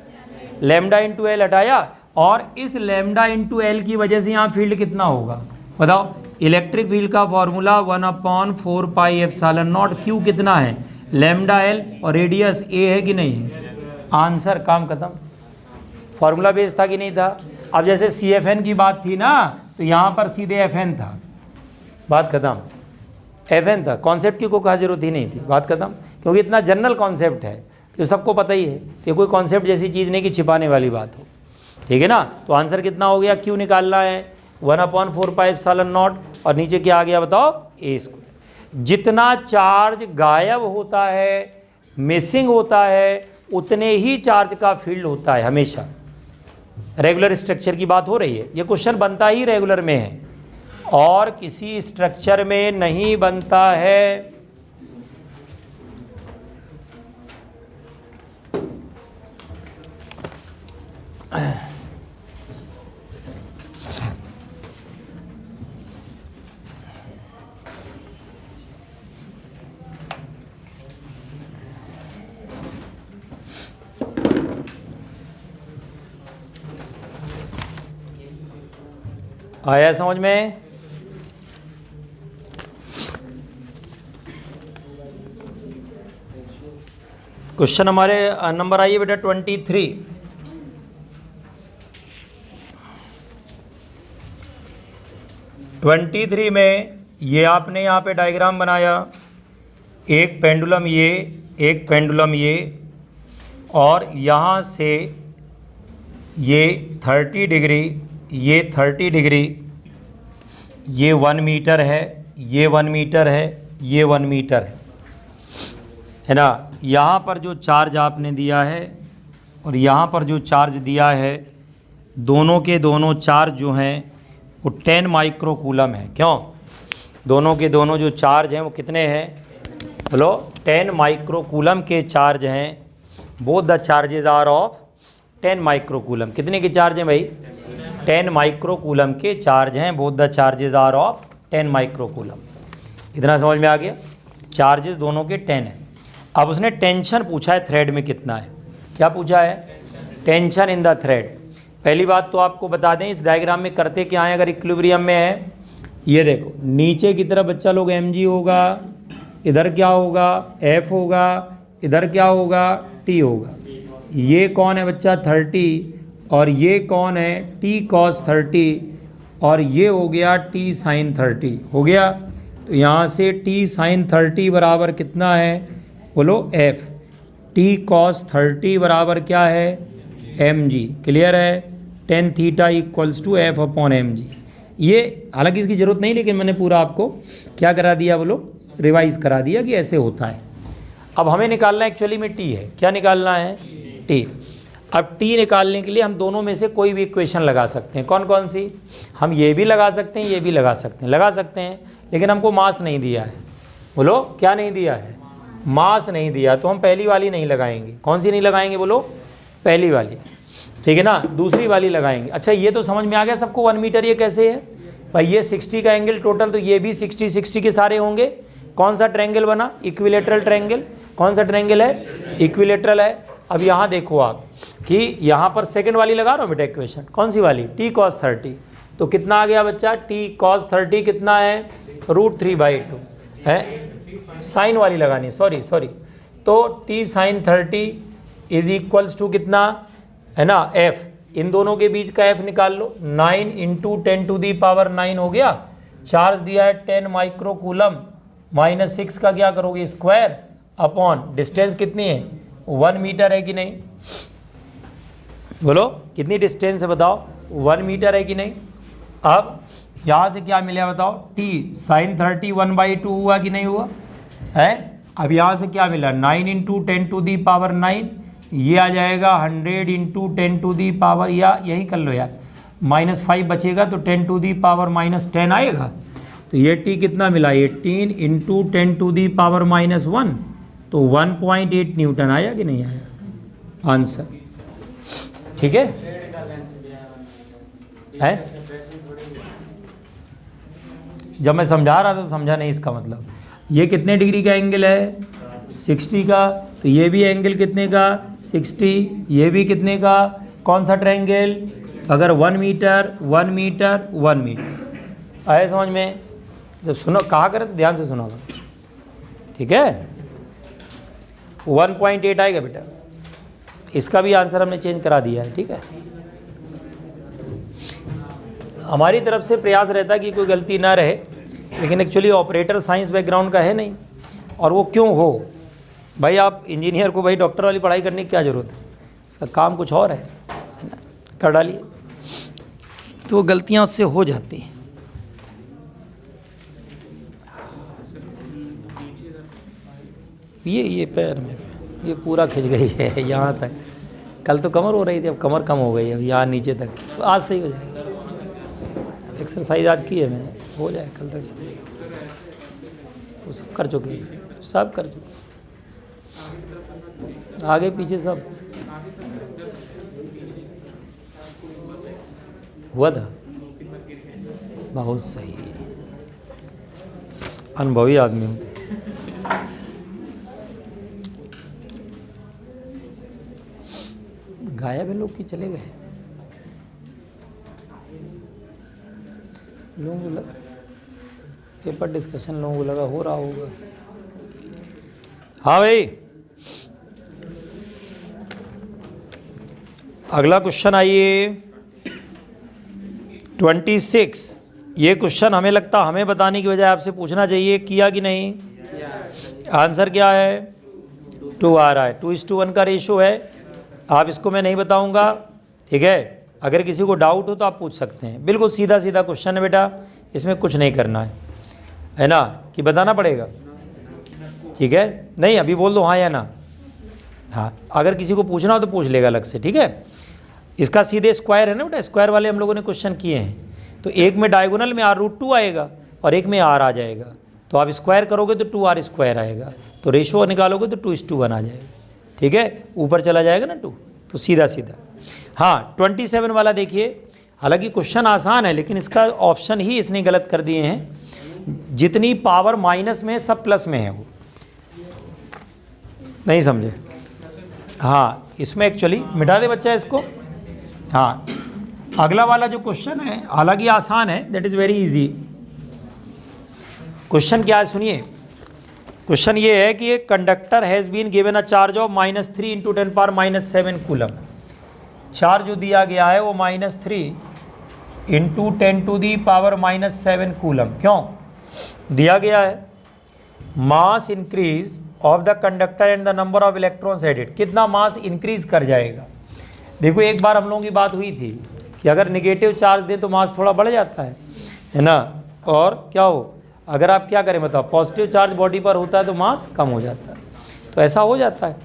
Speaker 1: लैम्डा इंटू एल हटाया। और इस लैम्डा इंटू एल की वजह से यहाँ फील्ड कितना होगा बताओ? इलेक्ट्रिक फील्ड का formula 1/4 pi epsilon not. Q कितना है? लैम्डा एल और रेडियस ए है कि नहीं है? आंसर, काम खत्म। फॉर्मूला बेस था कि नहीं था? अब जैसे CFN की बात थी ना, तो यहाँ पर सीधे FN था, बात खत्म। FN था, कॉन्सेप्ट की कोई खास जरूरत ही नहीं थी, बात खत्म। क्योंकि इतना जनरल कॉन्सेप्ट है कि सबको पता ही है कि कोई कॉन्सेप्ट जैसी चीज़ नहीं कि छिपाने वाली बात हो, ठीक है ना। तो आंसर कितना हो गया? क्यों निकालना है? 1/4 पाई एप्सिलॉन नॉट और नीचे क्या आ गया बताओ? A²। जितना चार्ज गायब होता है, मिसिंग होता है, उतने ही चार्ज का फील्ड होता है हमेशा। रेगुलर स्ट्रक्चर की बात हो रही है, ये क्वेश्चन बनता ही रेगुलर में है और किसी स्ट्रक्चर में नहीं बनता है। आया समझ में? क्वेश्चन हमारे नंबर आइए बेटा 23। में ये आपने यहाँ पे डायग्राम बनाया, एक पेंडुलम ये, एक पेंडुलम ये, और यहाँ से ये 30 डिग्री, ये 30 डिग्री, ये 1 मीटर है, ये 1 मीटर है, ये 1 मीटर है ना। यहाँ पर जो चार्ज आपने दिया है और यहाँ पर जो चार्ज दिया है, दोनों के दोनों चार्ज जो हैं वो 10 माइक्रोकूलम है। क्यों? दोनों के दोनों जो चार्ज हैं वो कितने हैं? बोलो, 10 माइक्रोकूलम के चार्ज हैं। Both the charges are of 10 microcoulomb. कितने के चार्ज हैं भाई? 10 माइक्रोकूलम के चार्ज हैं। Both the charges are of 10 microcoulomb. इतना समझ में आ गया? चार्जेस दोनों के 10 हैं। अब उसने टेंशन पूछा है थ्रेड में कितना है। क्या पूछा है? Tension in the thread. पहली बात तो आपको बता दें, इस डायग्राम में करते क्या है, अगर इक्विलिब्रियम में है, ये देखो नीचे की तरफ बच्चा लोग mg होगा, इधर क्या होगा? f होगा, इधर क्या होगा? t होगा। ये कौन है बच्चा? 30, और ये कौन है? t cos 30, और ये हो गया t sin 30। हो गया? तो यहाँ से t sin 30 बराबर कितना है? बोलो f। t cos 30 बराबर क्या है? mg। क्लियर है? tan theta equals to f upon mg। ये हालांकि इसकी ज़रूरत नहीं, लेकिन मैंने पूरा आपको क्या करा दिया? बोलो, रिवाइज करा दिया कि ऐसे होता है। अब हमें निकालना एक्चुअली में t है। क्या निकालना है? t। अब t निकालने के लिए हम दोनों में से कोई भी इक्वेशन लगा सकते हैं। कौन कौन सी? हम ये भी लगा सकते हैं, ये भी लगा सकते हैं, लगा सकते हैं, लेकिन हमको मास नहीं दिया है। बोलो, क्या नहीं दिया है? मास नहीं दिया, तो हम पहली वाली नहीं लगाएंगे। कौन सी नहीं लगाएंगे? बोलो, पहली वाली, ठीक है ना। दूसरी वाली लगाएंगे। अच्छा, ये तो समझ में आ गया सबको 1 मीटर ये कैसे है भाई? ये 60 का एंगल टोटल, तो ये भी 60 के सारे होंगे। कौन सा ट्रायंगल बना? Equilateral triangle. कौन सा ट्रायंगल है? इक्विलेटरल है। अब यहाँ देखो आप कि यहाँ पर सेकंड वाली लगा रहा हूँ बेटा इक्वेशन। कौन सी वाली? t cos 30। तो कितना आ गया बच्चा, टी कॉस 30 कितना है, √3/2 है, साइन वाली लगानी, सॉरी, तो T sine 30 is equals to कितना है ना, एफ, इन दोनों के बीच का एफ निकाल लो, 9 × 10⁹ हो गया, चार्ज दिया है 10 माइक्रो कूलम, -6 का क्या करोगे, स्क्वायर अपॉन डिस्टेंस कितनी है, 1 मीटर है कि नहीं, बोलो कितनी डिस्टेंस है बताओ, 1 मीटर है कि नहीं। अब यहाँ से क्या मिला बताओ, टी साइन 30 1/2 हुआ कि नहीं हुआ है। अब यहाँ से क्या मिला, 9 × 10⁹, ये आ जाएगा 100 × 10⁻, या यही कर लो यार, -5 बचेगा तो 10⁻−10 आएगा, तो ये टी कितना मिला, 18 × 10⁻−1, तो 1.8 न्यूटन आया कि नहीं आया आंसर, ठीक है। जब मैं समझा रहा था तो समझा नहीं, इसका मतलब ये कितने डिग्री का एंगल है, 60 का, तो ये भी एंगल कितने का, 60, ये भी कितने का, कौन सा ट्रायंगल, अगर 1 मीटर 1 मीटर 1 मीटर आए समझ में। जब सुनो कहा करें तो ध्यान से सुनो, ठीक है। 1.8 आएगा बेटा, इसका भी आंसर हमने चेंज करा दिया है, ठीक है। हमारी तरफ से प्रयास रहता है कि कोई गलती ना रहे, लेकिन एक्चुअली ऑपरेटर साइंस बैकग्राउंड का है नहीं, और वो क्यों हो भाई, आप इंजीनियर को भाई डॉक्टर वाली पढ़ाई करने की क्या ज़रूरत है, इसका काम कुछ और है ना, कर डालिए, तो गलतियां उससे हो जाती हैं। ये पैर में ये पूरा खिंच गई है यहाँ तक, कल तो कमर हो रही थी, अब कमर कम हो गई है, अब यहाँ नीचे तक, तो आज सही हो जाएगा, एक्सरसाइज आज की है मैंने, हो जाए कल तक सही, वो सब कर चुके हैं, सब कर चुके, आगे पीछे सब हुआ था, बहुत सही, अनुभवी आदमी हूँ। गायब है लोग कि चले गए, लोगों को लगा पेपर डिस्कशन लोगों को लगा हो रहा होगा। हाँ भाई, अगला क्वेश्चन आइए 26। ये क्वेश्चन हमें लगता हमें बताने की बजाय आपसे पूछना चाहिए, किया कि नहीं। आंसर क्या है, 2 आ रहा है, 2:1 का रेशो है। आप इसको मैं नहीं बताऊंगा, ठीक है। अगर किसी को डाउट हो तो आप पूछ सकते हैं, बिल्कुल सीधा सीधा क्वेश्चन है बेटा, इसमें कुछ नहीं करना है ना, कि बताना पड़ेगा, ठीक है। नहीं अभी बोल दो हाँ या ना, हाँ, अगर किसी को पूछना हो तो पूछ लेगा अलग से, ठीक है। इसका सीधे स्क्वायर है ना बेटा, स्क्वायर वाले हम लोगों ने क्वेश्चन किए हैं, तो एक में डायगोनल में r√2 आएगा और एक में r आ जाएगा, तो आप स्क्वायर करोगे तो 2r² आएगा, तो रेशो निकालोगे तो 2:1 आ जाएगा, ठीक है। ऊपर चला जाएगा ना 2, तो सीधा सीधा। हाँ 27 वाला देखिए, हालांकि क्वेश्चन आसान है लेकिन इसका ऑप्शन ही इसने गलत कर दिए हैं, जितनी पावर माइनस में है सब प्लस में है, वो नहीं समझे। हाँ इसमें एक्चुअली मिटा दे बच्चा इसको। हाँ अगला वाला जो क्वेश्चन है हालांकि आसान है, that is very easy. Question क्या है सुनिए, क्वेश्चन ये है कि एक conductor has been given a charge of -3 × 10⁻⁷ coulomb. Charge जो दिया गया है वो -3 × 10⁻⁷ कूलम। क्यों दिया गया है, mass increase of the conductor and the number of electrons added, कितना मास इंक्रीज कर जाएगा। देखो एक बार हम लोगों की बात हुई थी कि अगर नेगेटिव चार्ज दें तो मास थोड़ा बढ़ जाता है ना, और क्या हो अगर आप क्या करें बताओ, पॉजिटिव चार्ज बॉडी पर होता है तो मास कम हो जाता है, तो ऐसा हो जाता है।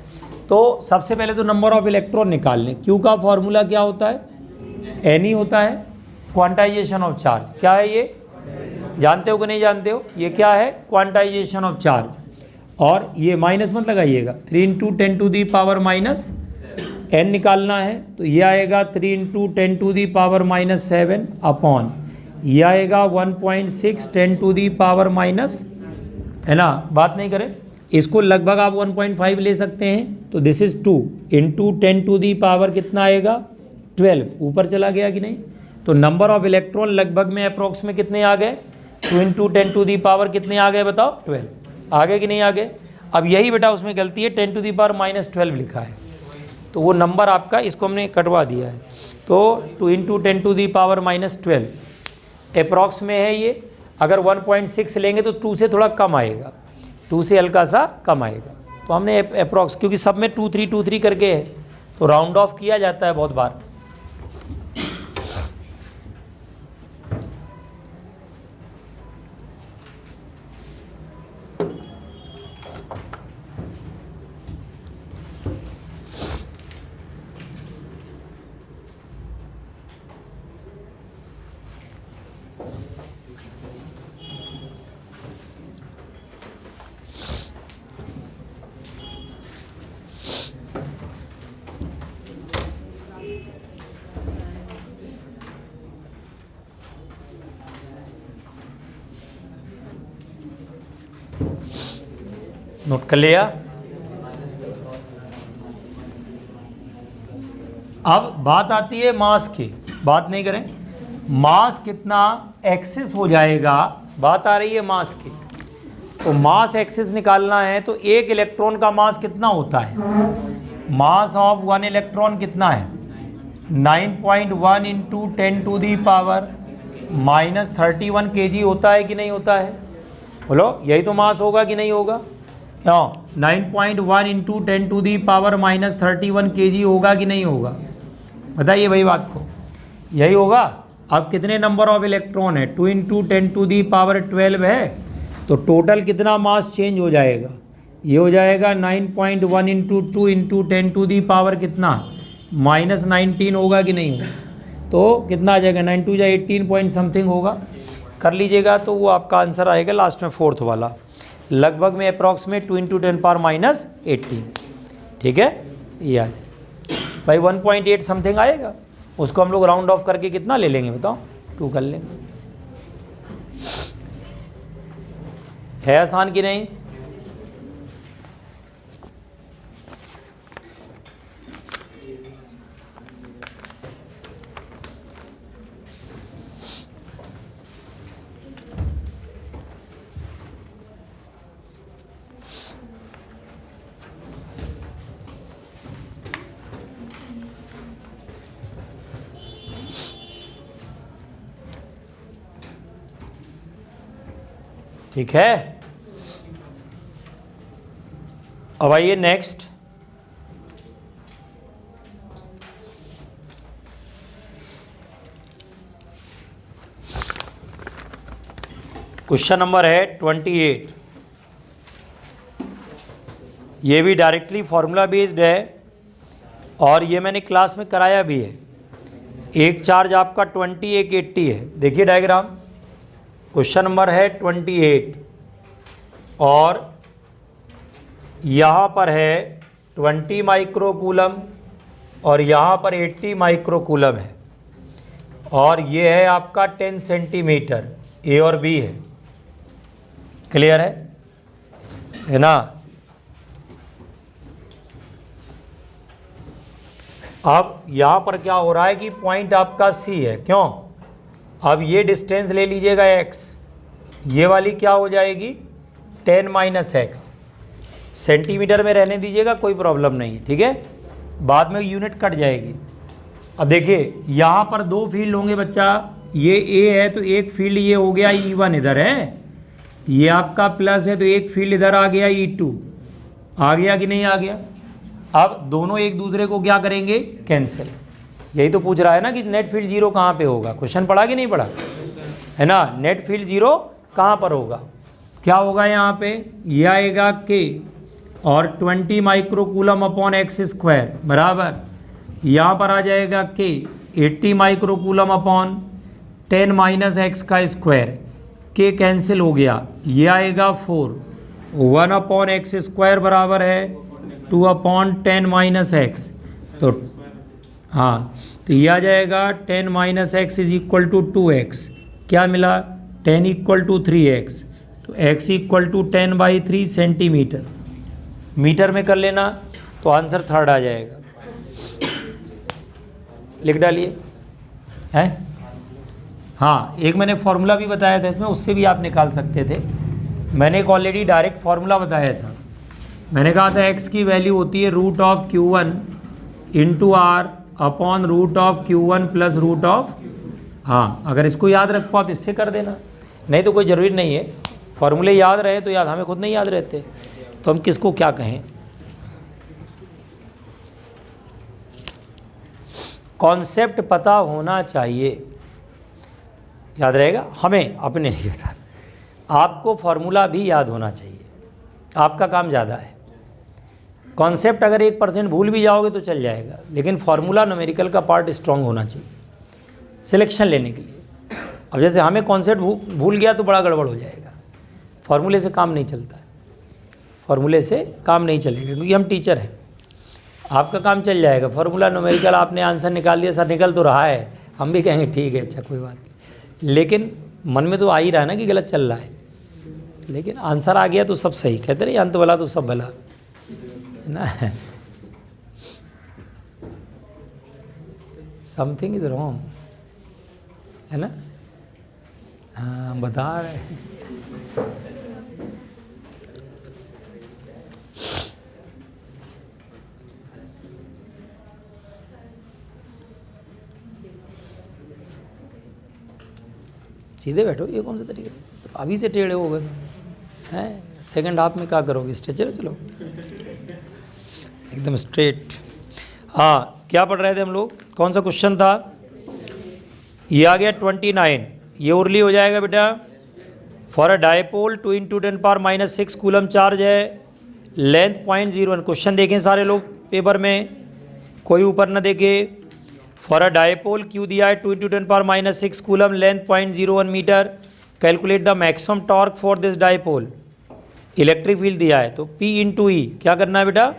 Speaker 1: तो सबसे पहले तो नंबर ऑफ इलेक्ट्रॉन निकाल लें। क्यू का फॉर्मूला क्या होता है, एन होता है, क्वांटाइजेशन ऑफ चार्ज। क्या है ये, जानते हो कि नहीं जानते हो, ये क्या है, क्वांटाइजेशन ऑफ चार्ज। और ये माइनस मत लगाइएगा, 3 × 10⁻⁻n निकालना है, तो ये आएगा 3 × 10⁻⁷ अपॉन ये आएगा 1.6 10⁻⁻, है ना, बात नहीं करें इसको, लगभग आप 1.5 ले सकते हैं, तो दिस इज़ 2 × 10⁻, कितना आएगा 12, ऊपर चला गया कि नहीं, तो नंबर ऑफ इलेक्ट्रॉन लगभग में अप्रोक्स में कितने आ गए, 2 इंटू 10 टू दी पावर कितने आ गए बताओ, 12 आ गए कि नहीं आ गए। अब यही बेटा उसमें गलती है, 10 टू दी पावर -12 लिखा है, तो वो नंबर आपका इसको हमने कटवा दिया है। तो 2 into 10 to the power -12 approx में है ये। अगर 1.6 लेंगे तो 2 से थोड़ा कम आएगा, 2 से हल्का सा कम आएगा। तो हमने अप्रॉक्स, क्योंकि सब में 2 3 2 3 करके है तो राउंड ऑफ किया जाता है बहुत बार। नोट कर लिया। अब बात आती है मास की, बात नहीं करें, मास कितना एक्सेस हो जाएगा, बात आ रही है मास की। तो मास एक्सेस निकालना है तो एक इलेक्ट्रॉन का मास कितना होता है, मास ऑफ 1 इलेक्ट्रॉन कितना है, 9.1 into 10 to the power -31 kg होता है कि नहीं होता है, बोलो यही तो मास होगा कि नहीं होगा, क्यों 9.1 into 10 to the power -31 kg होगा कि नहीं होगा, बताइए भाई बात को, यही होगा। अब कितने नंबर ऑफ इलेक्ट्रॉन है, 2 इंटू 10 टू दी पावर 12 है, तो टोटल कितना मास चेंज हो जाएगा, ये हो जाएगा 9.1 into 2 into 10 to the power कितना -19 होगा कि नहीं होगा, तो कितना आ जाएगा 9 2 18 पॉइंट समथिंग होगा, कर लीजिएगा तो वो आपका आंसर आएगा लास्ट में 4th वाला, लगभग में अप्रॉक्सीमेट 2 इंटू 10 पावर -18, ठीक है। ये आ भाई 1.8 समथिंग आएगा, उसको हम लोग राउंड ऑफ करके कितना ले लेंगे बताओ, 2 कर लेंगे। है आसान कि नहीं, ठीक है। अब आइए नेक्स्ट, क्वेश्चन नंबर है 28। ये भी डायरेक्टली फॉर्मूला बेस्ड है और ये मैंने क्लास में कराया भी है। एक चार्ज आपका 20, एक 80 है। देखिए डायग्राम, क्वेश्चन नंबर है 28 और यहाँ पर है 20 माइक्रोकूलम और यहाँ पर 80 माइक्रोकूलम है और ये है आपका 10 सेंटीमीटर, ए और बी है, क्लियर है ना। अब यहाँ पर क्या हो रहा है कि पॉइंट आपका सी है, क्यों, अब ये डिस्टेंस ले लीजिएगा x, ये वाली क्या हो जाएगी 10 - x, सेंटीमीटर में रहने दीजिएगा, कोई प्रॉब्लम नहीं, ठीक है, बाद में यूनिट कट जाएगी। अब देखिए यहाँ पर 2 फील्ड होंगे बच्चा, ये A है तो एक फील्ड ये हो गया E1 इधर है, ये आपका प्लस है तो एक फील्ड इधर आ गया E2, आ गया कि नहीं आ गया। अब दोनों एक दूसरे को क्या करेंगे, कैंसिल। यही तो पूछ रहा है ना कि नेट फील्ड जीरो कहाँ पे होगा, क्वेश्चन पढ़ा कि नहीं पढ़ा है ना। नेट फील्ड जीरो कहाँ पर होगा, क्या होगा यहाँ पे, ये आएगा K और 20 माइक्रोकूलम अपॉन एक्स स्क्वायर बराबर, यहाँ पर आ जाएगा K 80 माइक्रोकूलम अपॉन 10 - x का स्क्वायर, K कैंसिल हो गया, ये आएगा 4, 1 अपॉन एक्स स्क्वायर बराबर है 2 अपॉन 10 - x, तो हाँ तो ये आ जाएगा 10 - x is equal to 2x, क्या मिला 10 = 3x, तो x = 10/3 सेंटीमीटर, मीटर में कर लेना तो आंसर 3rd आ जाएगा, लिख डालिए, है हाँ, एक मैंने फॉर्मूला भी बताया था इसमें, उससे भी आप निकाल सकते थे। मैंने एक ऑलरेडी डायरेक्ट फार्मूला बताया था। मैंने कहा था x की वैल्यू होती है root of Q1 into R upon root of Q1 plus root of, हाँ अगर इसको याद रख पाओ तो इससे कर देना, नहीं तो कोई ज़रूरी नहीं है। फॉर्मूले याद रहे तो याद, हमें खुद नहीं याद रहते तो हम किसको क्या कहें। कॉन्सेप्ट पता होना चाहिए, याद रहेगा, हमें अपने नहीं बता, आपको फॉर्मूला भी याद होना चाहिए, आपका काम ज़्यादा है। कॉन्सेप्ट अगर 1% भूल भी जाओगे तो चल जाएगा, लेकिन फार्मूला न्यूमेरिकल का पार्ट स्ट्रांग होना चाहिए सिलेक्शन लेने के लिए। अब जैसे हमें कॉन्सेप्ट भूल गया तो बड़ा गड़बड़ हो जाएगा, फार्मूले से काम नहीं चलता है, फार्मूले से काम नहीं चलेगा क्योंकि हम टीचर हैं। आपका काम चल जाएगा, फार्मूला न्यूमेरिकल आपने आंसर निकाल दिया, सर निकल तो रहा है, हम भी कहेंगे ठीक है अच्छा कोई बात नहीं, लेकिन मन में तो आ ही रहा है ना कि गलत चल रहा है, लेकिन आंसर आ गया तो सब सही, कहते नहीं अंत भला तो सब भला है ना। समथिंग इज रॉन्ग है ना, हाँ बता रहे हैं। सीधे बैठो, ये कौन सा तरीका है, अभी से टेढ़े हो गए हैं, सेकंड हाफ में क्या करोगे, स्ट्रेचर चलो एकदम स्ट्रेट। हाँ क्या पढ़ रहे थे हम लोग, कौन सा क्वेश्चन था, ये आ गया 29, ये उर्ली हो जाएगा बेटा। For a dipole 2 × 10⁻⁻6 coulomb charge है, लेंथ 0.01। क्वेश्चन देखें सारे लोग पेपर में, कोई ऊपर ना देखे। फॉर अ डायपोल क्यू दिया है 2 × 10⁻6 coulomb, length 0.01 metre, calculate the maximum torque for this dipole. Electric field दिया है तो P × E, क्या करना है बेटा,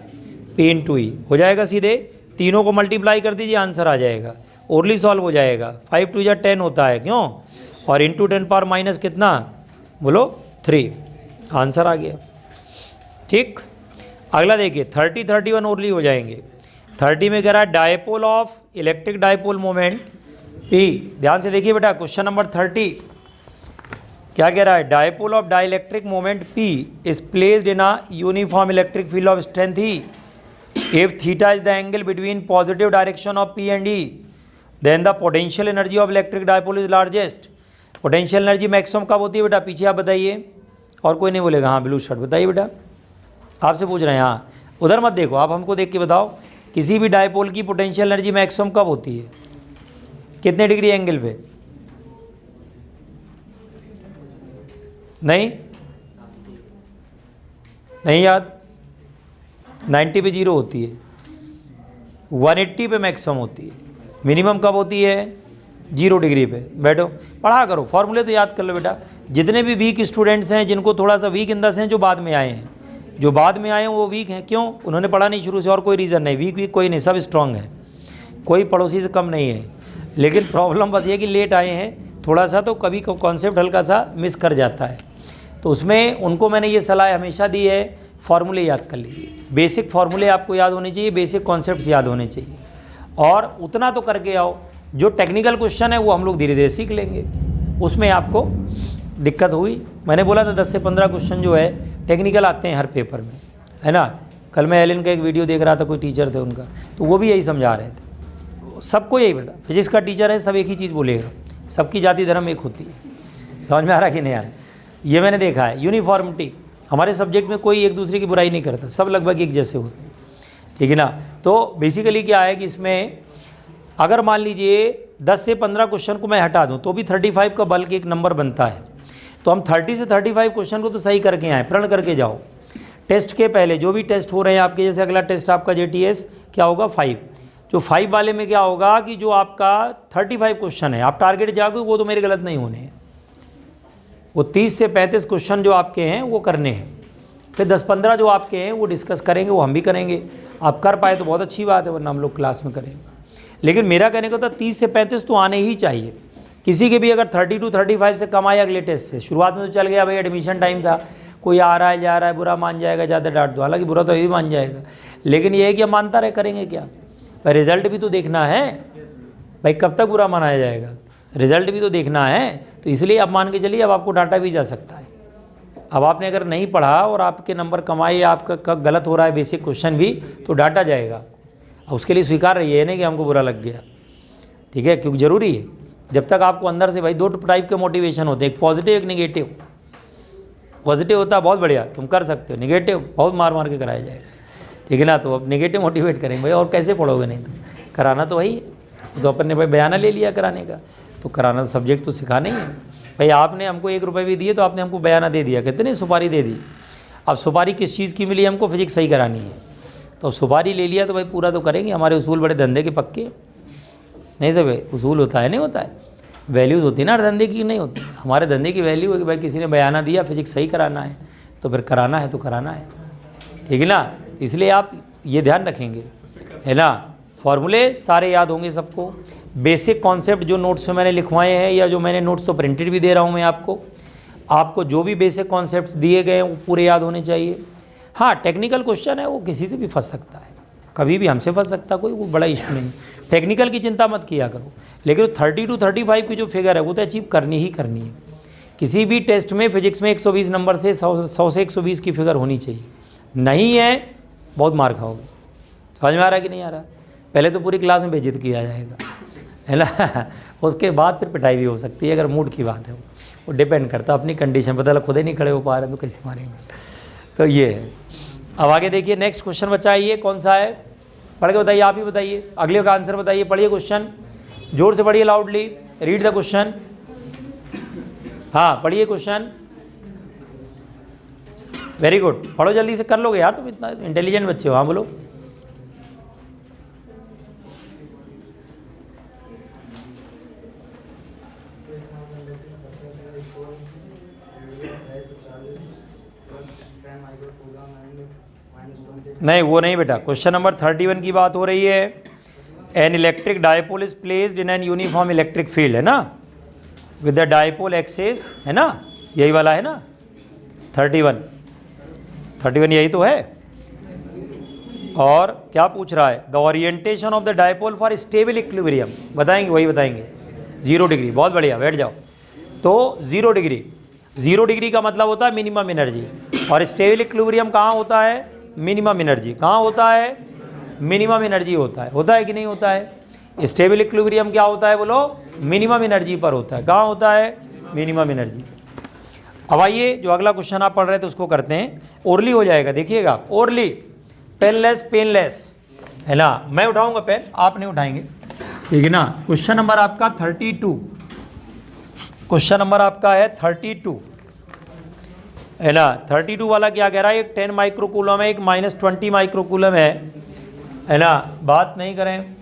Speaker 1: P × E हो जाएगा सीधे, तीनों को मल्टीप्लाई कर दीजिए आंसर आ जाएगा, ओरली सॉल्व हो जाएगा। 5 × 2 = 10 होता है क्यों, और इंटू 10⁻- कितना बोलो 3, आंसर आ गया। ठीक, अगला देखिए 30, 31 ओरली हो जाएंगे। 30 में कह रहा है dipole of electric dipole moment P, ध्यान से देखिए बेटा क्वेश्चन नंबर 30 क्या कह रहा है, dipole of dielectric moment P is placed in a uniform electric field of strength E, if theta is the angle between positive direction of P and E, then the potential energy of electric dipole is largest। Potential energy maximum कब होती है बेटा, पीछे आप बताइए, और कोई नहीं बोलेगा, हाँ ब्लू शर्ट बताइए बेटा, आपसे पूछ रहे हैं, हाँ उधर मत देखो, आप हमको देख के बताओ, किसी भी डायपोल की पोटेंशियल एनर्जी मैक्सिमम कब होती है, कितने डिग्री एंगल पे, नहीं नहीं याद, 90 पे 0 होती है, 180 पे मैक्सिमम होती है, मिनिमम कब होती है 0 डिग्री पे। बैठो पढ़ा करो, फॉर्मूले तो याद कर लो बेटा। जितने भी वीक स्टूडेंट्स हैं, जिनको थोड़ा सा वीक इन द सेंस जो बाद में आए हैं, जो बाद में आए हैं वो वीक हैं, क्यों, उन्होंने पढ़ा नहीं शुरू से, और कोई रीज़न नहीं, वीक कोई नहीं, सब स्ट्रांग है, कोई पड़ोसी से कम नहीं है, लेकिन प्रॉब्लम बस ये कि लेट आए हैं थोड़ा सा, तो कभी कॉन्सेप्ट हल्का सा मिस कर जाता है, तो उसमें उनको मैंने ये सलाह हमेशा दी है, फार्मूले याद कर लीजिए, बेसिक फार्मूले आपको याद होने चाहिए, बेसिक कॉन्सेप्ट्स याद होने चाहिए, और उतना तो करके आओ। जो टेक्निकल क्वेश्चन है वो हम लोग धीरे धीरे सीख लेंगे, उसमें आपको दिक्कत हुई, मैंने बोला था 10 से 15 क्वेश्चन जो है टेक्निकल आते हैं हर पेपर में, है ना। कल मैं एलन का एक वीडियो देख रहा था, कोई टीचर थे उनका, तो वो भी यही समझा रहे थे, सबको यही पता, फिजिक्स का टीचर है, सब एक ही चीज़ बोलेगा, सबकी जाति धर्म एक होती है, समझ में आ रहा कि नहीं आ रहा, ये मैंने देखा है। यूनिफॉर्मिटी, हमारे सब्जेक्ट में कोई एक दूसरे की बुराई नहीं करता, सब लगभग एक जैसे होते हैं, ठीक है ना। तो बेसिकली क्या है कि इसमें अगर मान लीजिए 10 से 15 क्वेश्चन को मैं हटा दूं तो भी 35 का बल्कि एक नंबर बनता है, तो हम 30 से 35 क्वेश्चन को तो सही करके आए, प्रण करके जाओ। टेस्ट के पहले जो भी टेस्ट हो रहे हैं आपके, जैसे अगला टेस्ट आपका JTS क्या होगा 5, जो 5 वाले में क्या होगा कि जो आपका 35 क्वेश्चन है आप टारगेट जाओगे, वो तो मेरे गलत नहीं होने हैं, वो 30 से 35 क्वेश्चन जो आपके हैं वो करने हैं, फिर 10-15 जो आपके हैं वो डिस्कस करेंगे, वो हम भी करेंगे, आप कर पाए तो बहुत अच्छी बात है, वरना हम लोग क्लास में करेंगे। लेकिन मेरा कहने का था 30 से 35 तो आने ही चाहिए, किसी के भी अगर 32 35 से कम आए अगले टेस्ट से, शुरुआत में तो चल गया भाई एडमिशन टाइम था, कोई आ रहा है जा रहा है, बुरा मान जाएगा, ज़्यादा डांट दो, हालांकि बुरा तो यही मान जाएगा, लेकिन ये है कि हम मानता रहे, करेंगे क्या भाई, रिजल्ट भी तो देखना है भाई, कब तक बुरा मनाया जाएगा, रिजल्ट भी तो देखना है। तो इसलिए अब मान के चलिए अब आपको डाटा भी जा सकता है। अब आपने अगर नहीं पढ़ा और आपके नंबर कमाए, आपका गलत हो रहा है बेसिक क्वेश्चन भी, तो डाटा जाएगा। अब उसके लिए स्वीकार रहिए नहीं कि हमको बुरा लग गया, ठीक है, क्योंकि ज़रूरी है। जब तक आपको अंदर से भाई 2 टाइप के मोटिवेशन होते हैं, एक पॉजिटिव एक नेगेटिव। पॉजिटिव होता है बहुत बढ़िया तुम कर सकते हो, नेगेटिव बहुत मार मार के कराया जाएगा, ठीक है ना। तो अब नेगेटिव मोटिवेट करेंगे भाई, और कैसे पढ़ोगे, नहीं तो कराना तो वही है। तो अपन ने भाई बयाना ले लिया कराने का, तो कराना तो सब्जेक्ट तो सिखाना ही है भाई। आपने हमको 1 रुपये भी दिए तो आपने हमको बयाना दे दिया, कितने सुपारी दे दी। अब सुपारी किस चीज़ की मिली हमको, फिजिक्स सही करानी है, तो सुपारी ले लिया तो भाई पूरा तो करेंगे। हमारे उसूल बड़े धंधे के पक्के नहीं सब उसूल होता है, नहीं होता है, वैल्यूज़ होती है ना हर धंधे की, नहीं होती। हमारे धंधे की वैल्यू है कि भाई किसी ने बयाना दिया फिजिक्स सही कराना है, तो फिर कराना है तो कराना है, ठीक है ना। इसलिए आप ये ध्यान रखेंगे, है ना। फॉर्मूले सारे याद होंगे सबको। बेसिक कॉन्सेप्ट जो नोट्स में मैंने लिखवाए हैं, या जो मैंने नोट्स तो प्रिंटेड भी दे रहा हूँ मैं आपको जो भी बेसिक कॉन्सेप्ट्स दिए गए हैं वो पूरे याद होने चाहिए। हाँ, टेक्निकल क्वेश्चन है वो किसी से भी फंस सकता है, कभी भी हमसे फंस सकता, कोई वो बड़ा इशू नहीं। टेक्निकल की चिंता मत किया करो, लेकिन 30 to 35 की जो फिगर है वो तो अचीव करनी ही करनी है। किसी भी टेस्ट में फिजिक्स में 120 नंबर से 100 से 120 की फिगर होनी चाहिए, नहीं है बहुत मार खाओगे। समझ में आ रहा है कि नहीं आ रहा। पहले तो पूरी क्लास में बेइज्जत किया जाएगा, है ना, उसके बाद फिर पिटाई भी हो सकती है, अगर मूड की बात है। वो डिपेंड करता है अपनी कंडीशन, पता लगा खुद ही नहीं खड़े हो पा रहे तो कैसे मारेंगे। तो ये है। अब आगे देखिए नेक्स्ट क्वेश्चन बच्चा ये कौन सा है, पढ़ के बताइए, आप ही बताइए, अगले का आंसर बताइए। पढ़िए क्वेश्चन, जोर से पढ़िए, लाउडली रीड द क्वेश्चन। हाँ पढ़िए क्वेश्चन, वेरी गुड, पढ़ो जल्दी से, कर लोगे यार, तुम इतना इंटेलिजेंट बच्चे हो। हाँ बोलो। नहीं वो नहीं बेटा, क्वेश्चन नंबर 31 की बात हो रही है। An electric dipole is placed in an uniform electric field, है ना, विद द डायपोल एक्सिस, है ना, यही वाला है ना 31 यही तो है। और क्या पूछ रहा है, the orientation of the dipole for stable equilibrium, बताएंगे, वही बताएंगे। 0 डिग्री, बहुत बढ़िया, बैठ जाओ। तो 0 डिग्री का मतलब होता है मिनिमम एनर्जी, और स्टेबल इक्विलिब्रियम कहाँ होता है, मिनिमम एनर्जी कहाँ होता है, मिनिमम एनर्जी होता है कि नहीं होता है। स्टेबल इक्विलिब्रियम क्या होता है बोलो, मिनिमम एनर्जी पर होता है। कहाँ होता है, मिनिमम एनर्जी। अब आइए जो अगला क्वेश्चन आप पढ़ रहे थे उसको करते हैं, ओरली हो जाएगा, देखिएगा ओरली, पेनलेस, है ना। मैं उठाऊंगा पेन, आप नहीं उठाएंगे, ठीक है ना। क्वेश्चन नंबर आपका 32, क्वेश्चन नंबर आपका है 32, है ना। 32 वाला क्या कह रहा है, एक 10 माइक्रोकूलम है, एक -20 माइक्रोकूलम है ना। बात नहीं करें,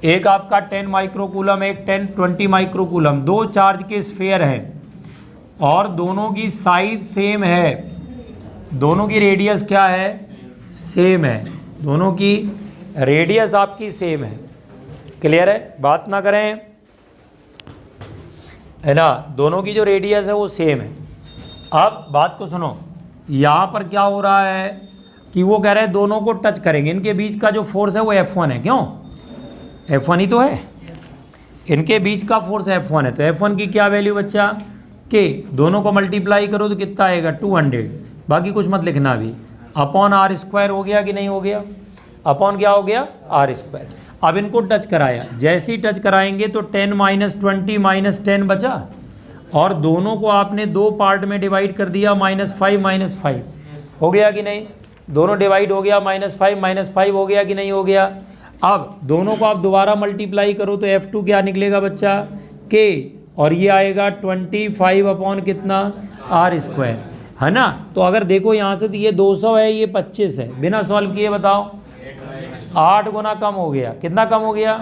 Speaker 1: एक आपका 10 माइक्रोकूलम, एक 20 माइक्रोकूलम, 2 चार्ज के स्फीयर हैं और दोनों की साइज सेम है, दोनों की रेडियस क्या है, सेम है, दोनों की रेडियस आपकी सेम है। क्लियर है, बात ना करें, है ना, दोनों की जो रेडियस है वो सेम है। अब बात को सुनो, यहाँ पर क्या हो रहा है कि वो कह रहे हैं दोनों को टच करेंगे, इनके बीच का जो फोर्स है वो F1 है, क्यों, F1 ही तो है, इनके बीच का फोर्स F1 है। तो F1 की क्या वैल्यू बच्चा, के दोनों को मल्टीप्लाई करो तो कितना आएगा 200, बाकी कुछ मत लिखना अभी, अपॉन r² हो गया कि नहीं हो गया, अपॉन क्या हो गया r²। अब इनको टच कराया, जैसे ही टच कराएंगे तो 10 - 20 - 10 बचा, और दोनों को आपने 2 पार्ट में डिवाइड कर दिया, -5 - 5 हो गया कि नहीं, दोनों डिवाइड हो गया, -5 - 5 हो गया कि नहीं हो गया। अब दोनों को आप दोबारा मल्टीप्लाई करो तो F2 क्या निकलेगा बच्चा, के, और ये आएगा 25 अपॉन कितना r², है ना। तो अगर देखो यहाँ से तो ये 200 है, ये 25 है, बिना सॉल्व किए बताओ, 8 गुना कम हो गया, कितना कम हो गया,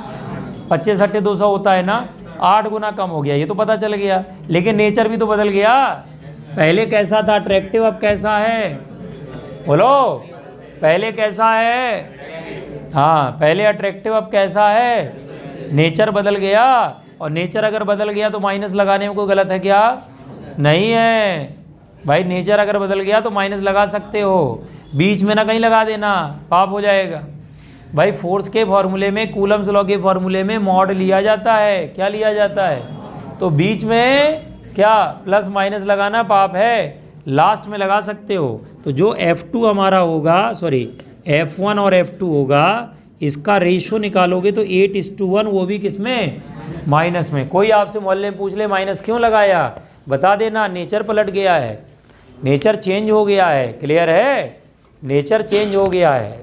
Speaker 1: 25 × 200 होता है ना, 8 गुना कम हो गया, ये तो पता चल गया। लेकिन नेचर भी तो बदल गया, पहले कैसा था अट्रैक्टिव, अब कैसा है, बोलो, पहले कैसा है, हाँ पहले अट्रैक्टिव अब कैसा है, नेचर बदल गया। और नेचर अगर बदल गया तो माइनस लगाने में कोई गलत है क्या, नहीं है भाई, नेचर अगर बदल गया तो माइनस लगा सकते हो, बीच में ना कहीं लगा देना, पाप हो जाएगा भाई। फोर्स के फॉर्मूले में, कूलम्स लॉ के फॉर्मूले में मॉड लिया जाता है, क्या लिया जाता है, तो बीच में क्या प्लस माइनस लगाना पाप है, लास्ट में लगा सकते हो। तो जो F2 हमारा होगा, सॉरी F1 और F2 होगा, इसका रेशो निकालोगे तो 8:1, वो भी किस में, माइनस में। कोई आपसे मोहल्ले में पूछ ले माइनस क्यों लगाया, बता देना, नेचर पलट गया है, नेचर चेंज हो गया है। क्लियर है, नेचर चेंज हो गया है।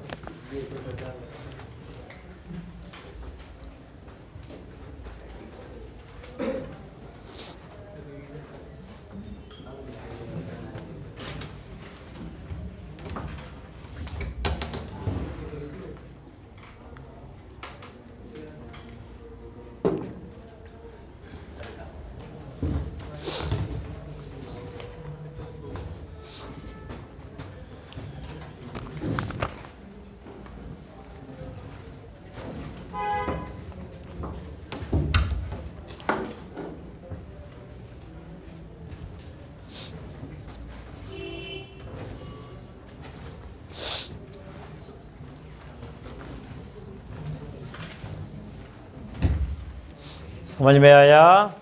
Speaker 1: समझ में आया?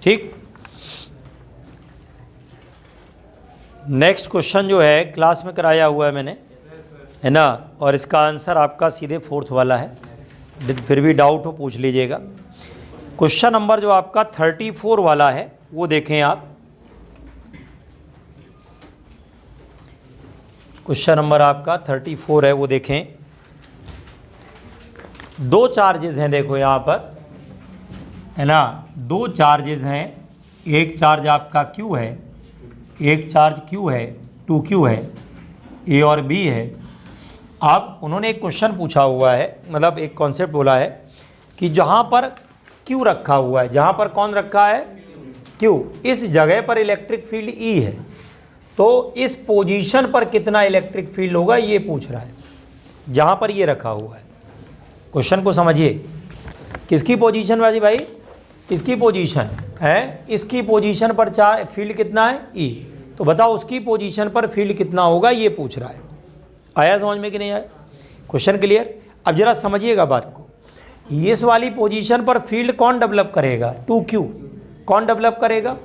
Speaker 1: ठीक। नेक्स्ट क्वेश्चन जो है क्लास में कराया हुआ है मैंने, है ना, और इसका आंसर आपका सीधे 4th वाला है, फिर भी डाउट हो पूछ लीजिएगा। क्वेश्चन नंबर जो आपका 34 वाला है वो देखें आप। क्वेश्चन नंबर आपका 34 है, वो देखें। 2 चार्जेस हैं, देखो यहाँ पर, है ना, 2 चार्जेस हैं। एक चार्ज आपका Q है, एक चार्ज Q है, 2Q है, A और B है। अब उन्होंने एक क्वेश्चन पूछा हुआ है, मतलब एक कॉन्सेप्ट बोला है कि जहाँ पर Q रखा हुआ है, जहाँ पर कौन रखा है, Q, इस जगह पर इलेक्ट्रिक फील्ड E है, तो इस पोजीशन पर कितना इलेक्ट्रिक फील्ड होगा, ये पूछ रहा है, जहाँ पर ये रखा हुआ है। क्वेश्चन को समझिए, किसकी पोजीशन बाजी भाई, इसकी पोजीशन है, इसकी पोजीशन पर फील्ड कितना है, E, तो बताओ उसकी पोजीशन पर फील्ड कितना होगा, ये पूछ रहा है। आया समझ में कि नहीं आया? Question clear? अब जरा समझिएगा बात को। इस वाली पोजीशन पर फील्ड कौन डेवलप करेगा, 2Q, कौन डेवलप करेगा,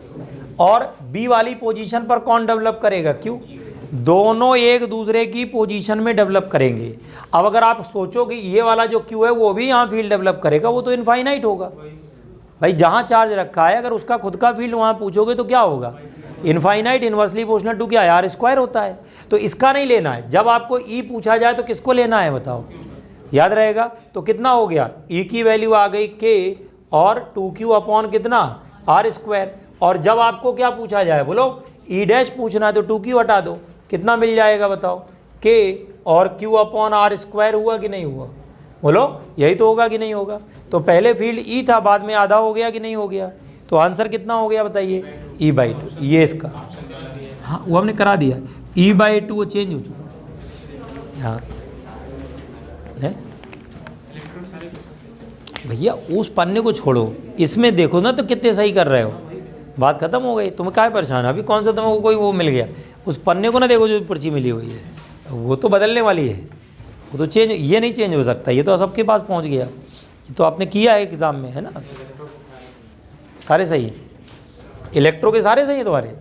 Speaker 1: और B वाली पोजीशन पर कौन डेवलप करेगा, Q। दोनों एक दूसरे की पोजीशन में डेवलप करेंगे। अब अगर आप सोचोगे ये वाला जो Q है वो भी यहाँ फील्ड डेवलप करेगा, वो तो इनफाइनाइट होगा भाई। जहाँ चार्ज रखा है अगर उसका खुद का फील्ड वहाँ पूछोगे तो क्या होगा, इनफाइनाइट, इन्वर्सली प्रोपोर्शनल टू क्या, R² होता है। तो इसका नहीं लेना है। जब आपको E पूछा जाए तो किसको लेना है बताओ, याद रहेगा। तो कितना हो गया, E की वैल्यू आ गई K और 2Q अपॉन कितना, R²। और जब आपको क्या पूछा जाए, बोलो E' पूछना है तो 2Q हटा दो, कितना मिल जाएगा बताओ, K और Q अपॉन R² हुआ कि नहीं हुआ, बोलो यही तो होगा कि नहीं होगा। तो पहले फील्ड E था, बाद में आधा हो गया कि नहीं हो गया। तो आंसर कितना हो गया बताइए, E/2, ये इसका, हाँ वो हमने करा दिया, E/2 वो चेंज हो चुका। हाँ है भैया, उस पन्ने को छोड़ो, इसमें देखो ना तो कितने सही कर रहे हो, बात खत्म हो गई। तुम्हें क्या परेशान, अभी कौन सा तुम्हें कोई वो मिल गया, उस पन्ने को ना देखो जो पर्ची मिली हुई है, वो तो बदलने वाली है, वो तो चेंज, ये नहीं चेंज हो सकता, ये तो सबके पास पहुंच गया, ये तो आपने किया है एग्ज़ाम में, है ना। सारे सही है, इलेक्ट्रो के सारे सही है तुम्हारे।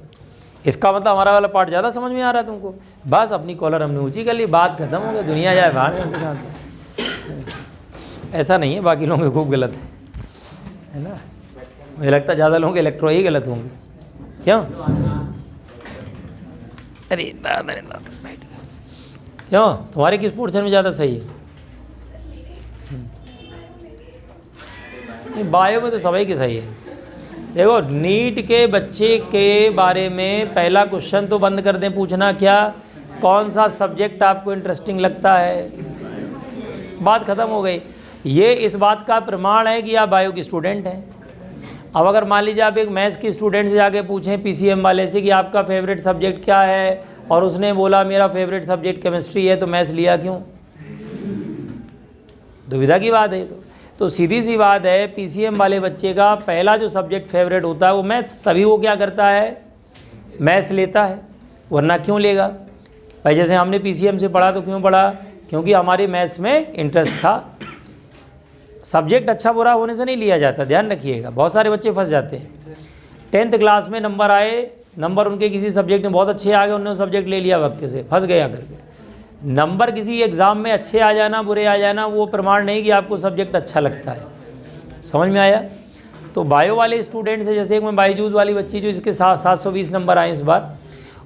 Speaker 1: इसका मतलब हमारा वाला पार्ट ज़्यादा समझ में आ रहा है तुमको। बस अपनी कॉलर हमने ऊँची कर ली, बात खत्म हो गई, दुनिया जाए बाहर। ऐसा नहीं है, बाकी लोगों के खूब गलत है ना। मुझे लगता है ज़्यादा लोगों के इलेक्ट्रो ही गलत होंगे, क्यों? अरे दादा बैठ गया, क्यों तुम्हारे किस पोर्शन में ज़्यादा सही है? बायो में तो सभी के सही है। देखो नीट के बच्चे के बारे में पहला क्वेश्चन तो बंद कर दें पूछना, क्या कौन सा सब्जेक्ट आपको इंटरेस्टिंग लगता है, बात खत्म हो गई। ये इस बात का प्रमाण है कि आप बायो की स्टूडेंट हैं। अब अगर मान लीजिए आप एक मैथ्स की स्टूडेंट से जाके पूछें PCM वाले से कि आपका फेवरेट सब्जेक्ट क्या है, और उसने बोला मेरा फेवरेट सब्जेक्ट केमिस्ट्री है, तो मैथ्स लिया क्यों? दुविधा की बात है। तो सीधी सी बात है, पीसीएम वाले बच्चे का पहला जो सब्जेक्ट फेवरेट होता है वो मैथ्स, तभी वो क्या करता है, मैथ्स लेता है, वरना क्यों लेगा भाई। जैसे हमने पीसीएम से पढ़ा तो क्यों पढ़ा, क्योंकि हमारे मैथ्स में इंटरेस्ट था। सब्जेक्ट अच्छा बुरा होने से नहीं लिया जाता, ध्यान रखिएगा, बहुत सारे बच्चे फंस जाते हैं। 10th क्लास में नंबर आए, नंबर उनके किसी सब्जेक्ट में बहुत अच्छे आ गए, उन्होंने सब्जेक्ट ले लिया वक्त से, फंस गया करके। नंबर किसी एग्ज़ाम में अच्छे आ जाना बुरे आ जाना वो प्रमाण नहीं कि आपको सब्जेक्ट अच्छा लगता है। समझ में आया। तो बायो वाले स्टूडेंट से, जैसे एक मैं बाईजूस वाली बच्ची जो इसके 720 नंबर आए इस बार,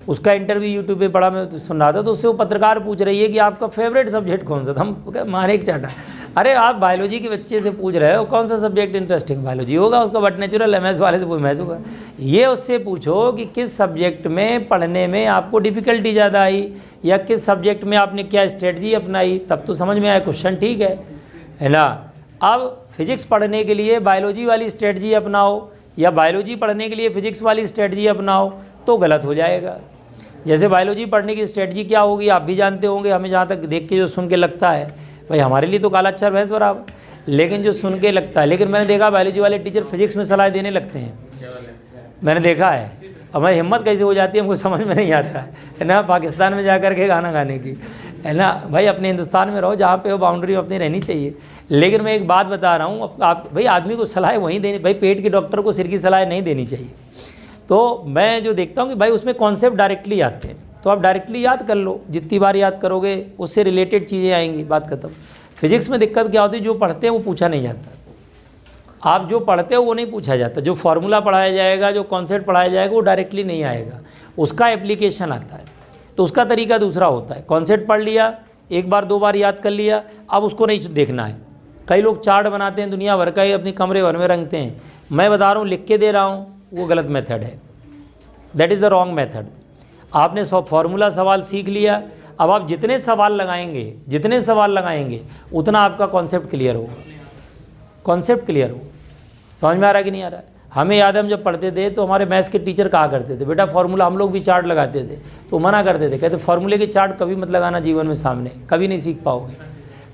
Speaker 1: उसका इंटरव्यू यूट्यूब पे पढ़ा, मैं सुन रहा था, तो उससे वो पत्रकार पूछ रही है कि आपका फेवरेट सब्जेक्ट कौन सा था। हम मारे एक चाटा, अरे आप बायोलॉजी के बच्चे से पूछ रहे हो कौन सा सब्जेक्ट इंटरेस्टिंग, बायोलॉजी होगा उसका, बट नेचुरल एमएस वाले से मैथ्स होगा। ये उससे पूछो कि किस सब्जेक्ट में पढ़ने में आपको डिफ़िकल्टी ज़्यादा आई, या किस सब्जेक्ट में आपने क्या स्ट्रेटजी अपनाई, तब तो समझ में आया क्वेश्चन ठीक है ना। अब फिजिक्स पढ़ने के लिए बायोलॉजी वाली स्ट्रेटजी अपनाओ, या बायोलॉजी पढ़ने के लिए फिजिक्स वाली स्ट्रेटजी अपनाओ, तो गलत हो जाएगा। जैसे बायोलॉजी पढ़ने की स्ट्रेटजी क्या होगी आप भी जानते होंगे, हमें जहाँ तक देख के जो सुन के लगता है, भाई हमारे लिए तो काला अक्षर भैंस बराबर, लेकिन जो सुन के लगता है, लेकिन मैंने देखा बायोलॉजी वाले टीचर फिजिक्स में सलाह देने लगते हैं, मैंने देखा है। हमारी हिम्मत कैसे हो जाती है हमको समझ में नहीं आता है ना, पाकिस्तान में जा कर के गाना गाने की, है ना भाई। अपने हिंदुस्तान में रहो जहाँ पे वो बाउंड्री अपनी रहनी चाहिए। लेकिन मैं एक बात बता रहा हूँ, आप भाई आदमी को सलाह वहीं देनी, भाई पेट के डॉक्टर को सिर की सलाह नहीं देनी चाहिए। तो मैं जो देखता हूँ कि भाई उसमें कॉन्सेप्ट डायरेक्टली आते हैं, तो आप डायरेक्टली याद कर लो, जितनी बार याद करोगे उससे रिलेटेड चीज़ें आएंगी, बात खत्म। फिजिक्स में दिक्कत क्या होती है, जो पढ़ते हैं वो पूछा नहीं जाता, आप जो पढ़ते हो वो नहीं पूछा जाता। जो फार्मूला पढ़ाया जाएगा, जो कॉन्सेप्ट पढ़ाया जाएगा वो डायरेक्टली नहीं आएगा, उसका एप्लीकेशन आता है, तो उसका तरीका दूसरा होता है। कॉन्सेप्ट पढ़ लिया, एक बार दो बार याद कर लिया, अब उसको नहीं देखना है। कई लोग चार्ट बनाते हैं दुनिया भर का ही, अपनी कमरे भर में रंगते हैं। मैं बता रहा हूँ, लिख के दे रहा हूँ, वो गलत मेथड है, that is the wrong method. आपने फार्मूला सवाल सीख लिया, अब आप जितने सवाल लगाएंगे उतना आपका कॉन्सेप्ट क्लियर होगा, कॉन्सेप्ट क्लियर हो। समझ में आ रहा है कि नहीं आ रहा है। हमें याद है हम जब पढ़ते थे तो हमारे मैथ्स के टीचर कहा करते थे, बेटा फार्मूला, हम लोग भी चार्ट लगाते थे तो मना करते थे, कहते फार्मूले के चार्ट कभी मत लगाना जीवन में सामने, कभी नहीं सीख पाओगे।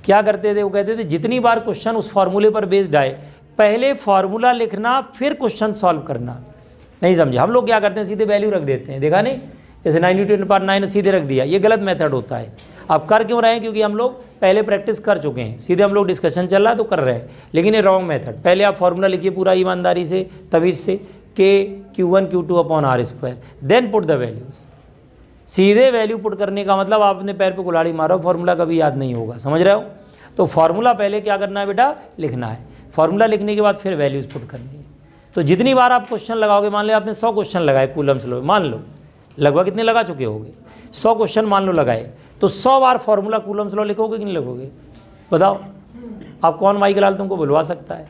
Speaker 1: क्या करते थे, वो कहते थे जितनी बार क्वेश्चन उस फार्मूले पर बेस्ड आए, पहले फार्मूला लिखना फिर क्वेश्चन सॉल्व करना। नहीं समझे, हम लोग क्या करते हैं, सीधे वैल्यू रख देते हैं, देखा नहीं, जैसे 92/9 सीधे रख दिया, ये गलत मेथड होता है। आप कर क्यों रहे हैं, क्योंकि हम लोग पहले प्रैक्टिस कर चुके हैं, सीधे हम लोग डिस्कशन चल रहा है तो कर रहे हैं, लेकिन ये रॉन्ग मेथड। पहले आप फार्मूला लिखिए पूरा ईमानदारी से, तमीज़ से, Q1 Q2/R², then put the values. सीधे वैल्यू पुट करने का मतलब आप अपने पैर पे कुल्हाड़ी मारो, फार्मूला कभी याद नहीं होगा, समझ रहे हो। तो फार्मूला पहले क्या करना है बेटा, लिखना है, फार्मूला लिखने के बाद फिर वैल्यूज़ पुट करनी है। तो जितनी बार आप क्वेश्चन लगाओगे, मान लो आपने 100 क्वेश्चन लगाए कूलम्स लो, मान लो लगभग कितने लगा चुके होगे, 100 क्वेश्चन मान लो लगाए, तो 100 बार फार्मूला कूलम्स लॉ लिखोगे कि नहीं लिखोगे, बताओ। आप कौन माइक लाल तुमको बुलवा सकता है,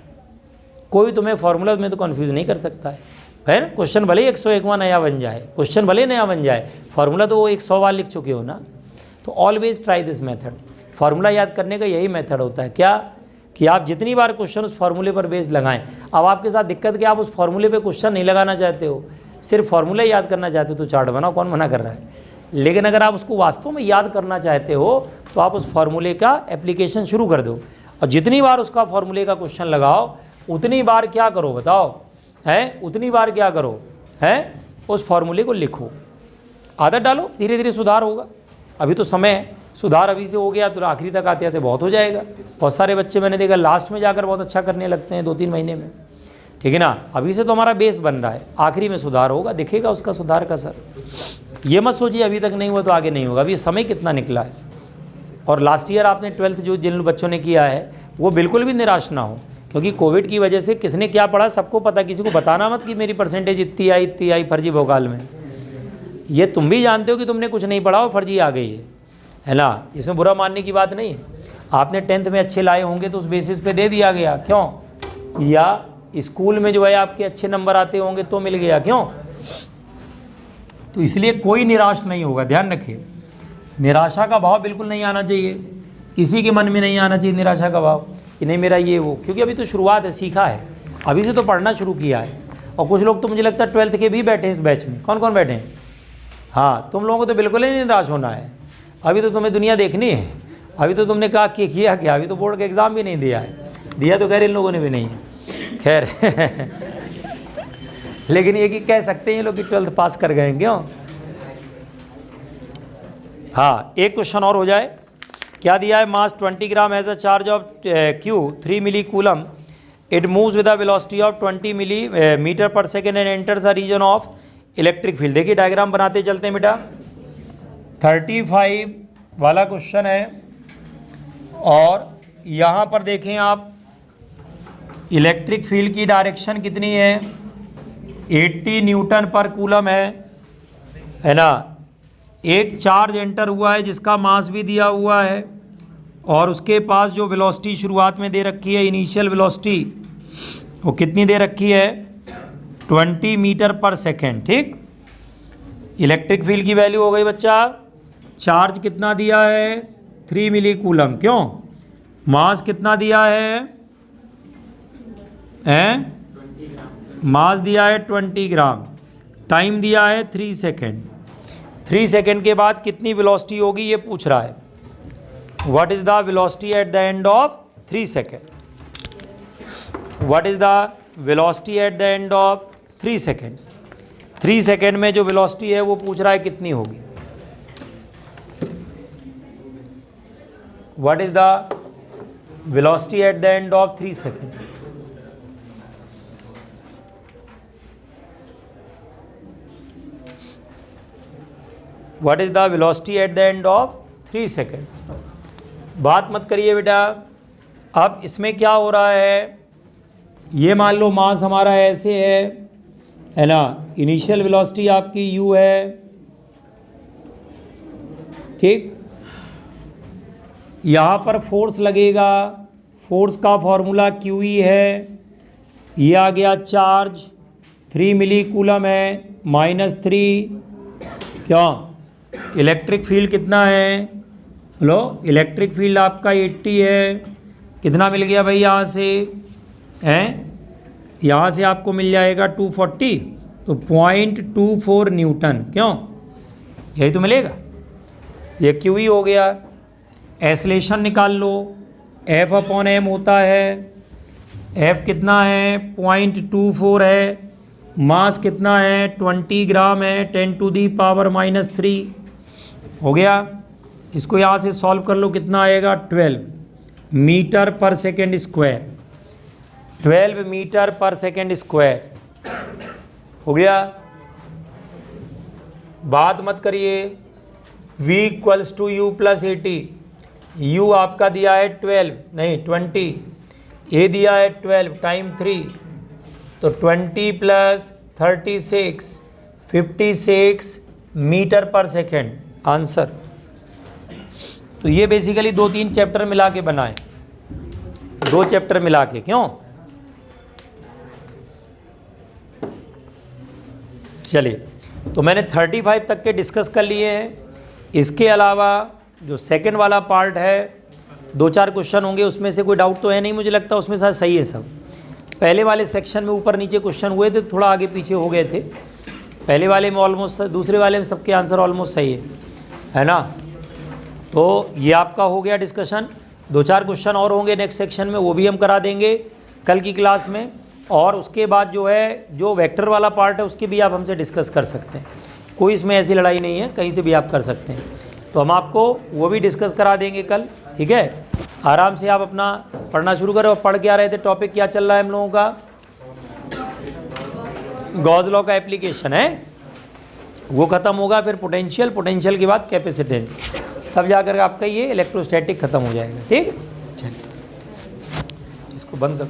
Speaker 1: कोई तुम्हें फार्मूला में तो कन्फ्यूज़ नहीं कर सकता है ना। क्वेश्चन भले 101वां नया बन जाए, क्वेश्चन भले नया बन जाए, फार्मूला तो वो 100 बार लिख चुके हो ना। तो always try this method. Formula याद करने का यही मेथड होता है, क्या कि आप जितनी बार क्वेश्चन उस फार्मूले पर बेस्ड लगाएं। अब आपके साथ दिक्कत क्या, आप उस फार्मूले पे क्वेश्चन नहीं लगाना चाहते हो, सिर्फ फार्मूला याद करना चाहते हो, तो चार्ट बनाओ, कौन मना कर रहा है। लेकिन अगर आप उसको वास्तव में याद करना चाहते हो तो आप उस फार्मूले का एप्लीकेशन शुरू कर दो, और जितनी बार उसका फार्मूले का क्वेश्चन लगाओ उतनी बार क्या करो बताओ, है उतनी बार क्या करो, है उस फार्मूले को लिखो, आदत डालो, धीरे धीरे सुधार होगा। अभी तो समय है, सुधार अभी से हो गया तो आखिरी तक आते आते बहुत हो जाएगा। बहुत सारे बच्चे मैंने देखा लास्ट में जाकर बहुत अच्छा करने लगते हैं 2-3 महीने में, ठीक है ना। अभी से तो हमारा बेस बन रहा है, आखिरी में सुधार होगा, दिखेगा उसका सुधार का सर। ये मत सोचिए अभी तक नहीं हुआ तो आगे नहीं होगा, अभी समय कितना निकला है। और लास्ट ईयर आपने 12th जो जिन बच्चों ने किया है वो बिल्कुल भी निराश ना हो, क्योंकि कोविड की वजह से किसने क्या पढ़ा सबको पता, किसी को बताना मत कि मेरी परसेंटेज इतनी आई फर्जी भोकाल में। ये तुम भी जानते हो कि तुमने कुछ नहीं पढ़ा और फर्जी आ गई है ना, इसमें बुरा मानने की बात नहीं है। आपने 10th में अच्छे लाए होंगे तो उस बेसिस पे दे दिया गया, क्यों, या स्कूल में जो है आपके अच्छे नंबर आते होंगे तो मिल गया, क्यों। तो इसलिए कोई निराश नहीं होगा, ध्यान रखिए। निराशा का भाव बिल्कुल नहीं आना चाहिए, किसी के मन में नहीं आना चाहिए निराशा का भाव कि नहीं मेरा ये वो, क्योंकि अभी तो शुरुआत है, सीखा है, अभी से तो पढ़ना शुरू किया है। और कुछ लोग तो मुझे लगता है 12th के भी बैठे हैं इस बैच में, कौन कौन बैठे हैं। हाँ, तुम लोगों को तो बिल्कुल ही नहीं निराश होना है, अभी तो तुम्हें दुनिया देखनी है, अभी तो तुमने कहा कि किया क्या, अभी तो बोर्ड का एग्ज़ाम भी नहीं दिया है। दिया तो खैर इन लोगों ने भी नहीं है, खैर लेकिन ये कि कह सकते हैं ये लोग कि 12th पास कर गए, क्यों? हाँ, एक क्वेश्चन और हो जाए। क्या दिया है? Mass 20 gram as a charge of Q 3 millicoulomb, it moves with a velocity of 20 millimetre per second and enters a region of electric field. देखिए डायग्राम बनाते चलते हैं बेटा। 35 वाला क्वेश्चन है और यहाँ पर देखें आप, इलेक्ट्रिक फील्ड की डायरेक्शन कितनी है? 80 न्यूटन पर कूलम है ना। एक चार्ज एंटर हुआ है जिसका मास भी दिया हुआ है और उसके पास जो वेलोसिटी शुरुआत में दे रखी है, इनिशियल वेलोसिटी, वो कितनी दे रखी है? 20 मीटर पर सेकेंड। ठीक, इलेक्ट्रिक फील्ड की वैल्यू हो गई बच्चा, चार्ज कितना दिया है? 3 मिली कूलम, क्यों? मास कितना दिया है? मास दिया है 20 ग्राम, टाइम दिया है 3 सेकेंड। 3 सेकेंड के बाद कितनी वेलोसिटी होगी ये पूछ रहा है। What is the velocity at the end of 3 second? What is the velocity at the end of 3 second? 3 second में जो वेलोसिटी है वो पूछ रहा है कितनी होगी। What is the velocity at the end of 3 second? What is the velocity at the end of 3 second? बात मत करिए बेटा। अब इसमें क्या हो रहा है, ये मान लो मास हमारा ऐसे है ना, इनिशियल वेलोसिटी आपकी u है, ठीक। यहाँ पर फोर्स लगेगा, फोर्स का फॉर्मूला QE है। ये आ गया चार्ज 3 मिली कूलम है, -3, क्यों? इलेक्ट्रिक फील्ड कितना है? लो, इलेक्ट्रिक फील्ड आपका 80 है। कितना मिल गया भाई यहाँ से? यहाँ से आपको मिल जाएगा 240, तो 0.24 न्यूटन, क्यों? यही तो मिलेगा। ये QE हो गया। एक्सेलरेशन निकाल लो, F/m होता है, F कितना है? 0.24 है। मास कितना है? 20 ग्राम है, 10⁻³ हो गया। इसको यहाँ से सॉल्व कर लो, कितना आएगा? 12 metre per second square. 12 metre per second square हो गया। बात मत करिए। V = U + 80। U आपका दिया है 12 नहीं 20, A दिया है 12, टाइम 3, तो 20 + 36 56 मीटर पर सेकेंड आंसर। तो ये बेसिकली 2-3 चैप्टर मिला के बनाए, 2 चैप्टर मिला के, क्यों? चलिए, तो मैंने 35 तक के डिस्कस कर लिए हैं। इसके अलावा जो सेकंड वाला पार्ट है, 2-4 क्वेश्चन होंगे, उसमें से कोई डाउट तो है नहीं, मुझे लगता है उसमें शायद सही है सब। पहले वाले सेक्शन में ऊपर नीचे क्वेश्चन हुए थे, थोड़ा आगे पीछे हो गए थे। पहले वाले में ऑलमोस्ट, दूसरे वाले में सबके आंसर ऑलमोस्ट सही है ना। तो ये आपका हो गया डिस्कशन। 2-4 क्वेश्चन और होंगे नेक्स्ट सेक्शन में, वो भी हम करा देंगे कल की क्लास में। और उसके बाद जो है, जो वेक्टर वाला पार्ट है, उसकी भी आप हमसे डिस्कस कर सकते हैं। कोई इसमें ऐसी लड़ाई नहीं है, कहीं से भी आप कर सकते हैं। तो हम आपको वो भी डिस्कस करा देंगे कल, ठीक है। आराम से आप अपना पढ़ना शुरू करें। और पढ़ क्या रहे थे, टॉपिक क्या चल रहा है हम लोगों का? गॉस लॉ का एप्लीकेशन है, वो ख़त्म होगा। फिर पोटेंशियल के बाद कैपेसिटेंस, तब जाकर आपका ये इलेक्ट्रोस्टैटिक ख़त्म हो जाएगा, ठीक है। चलिए, इसको बंद कर।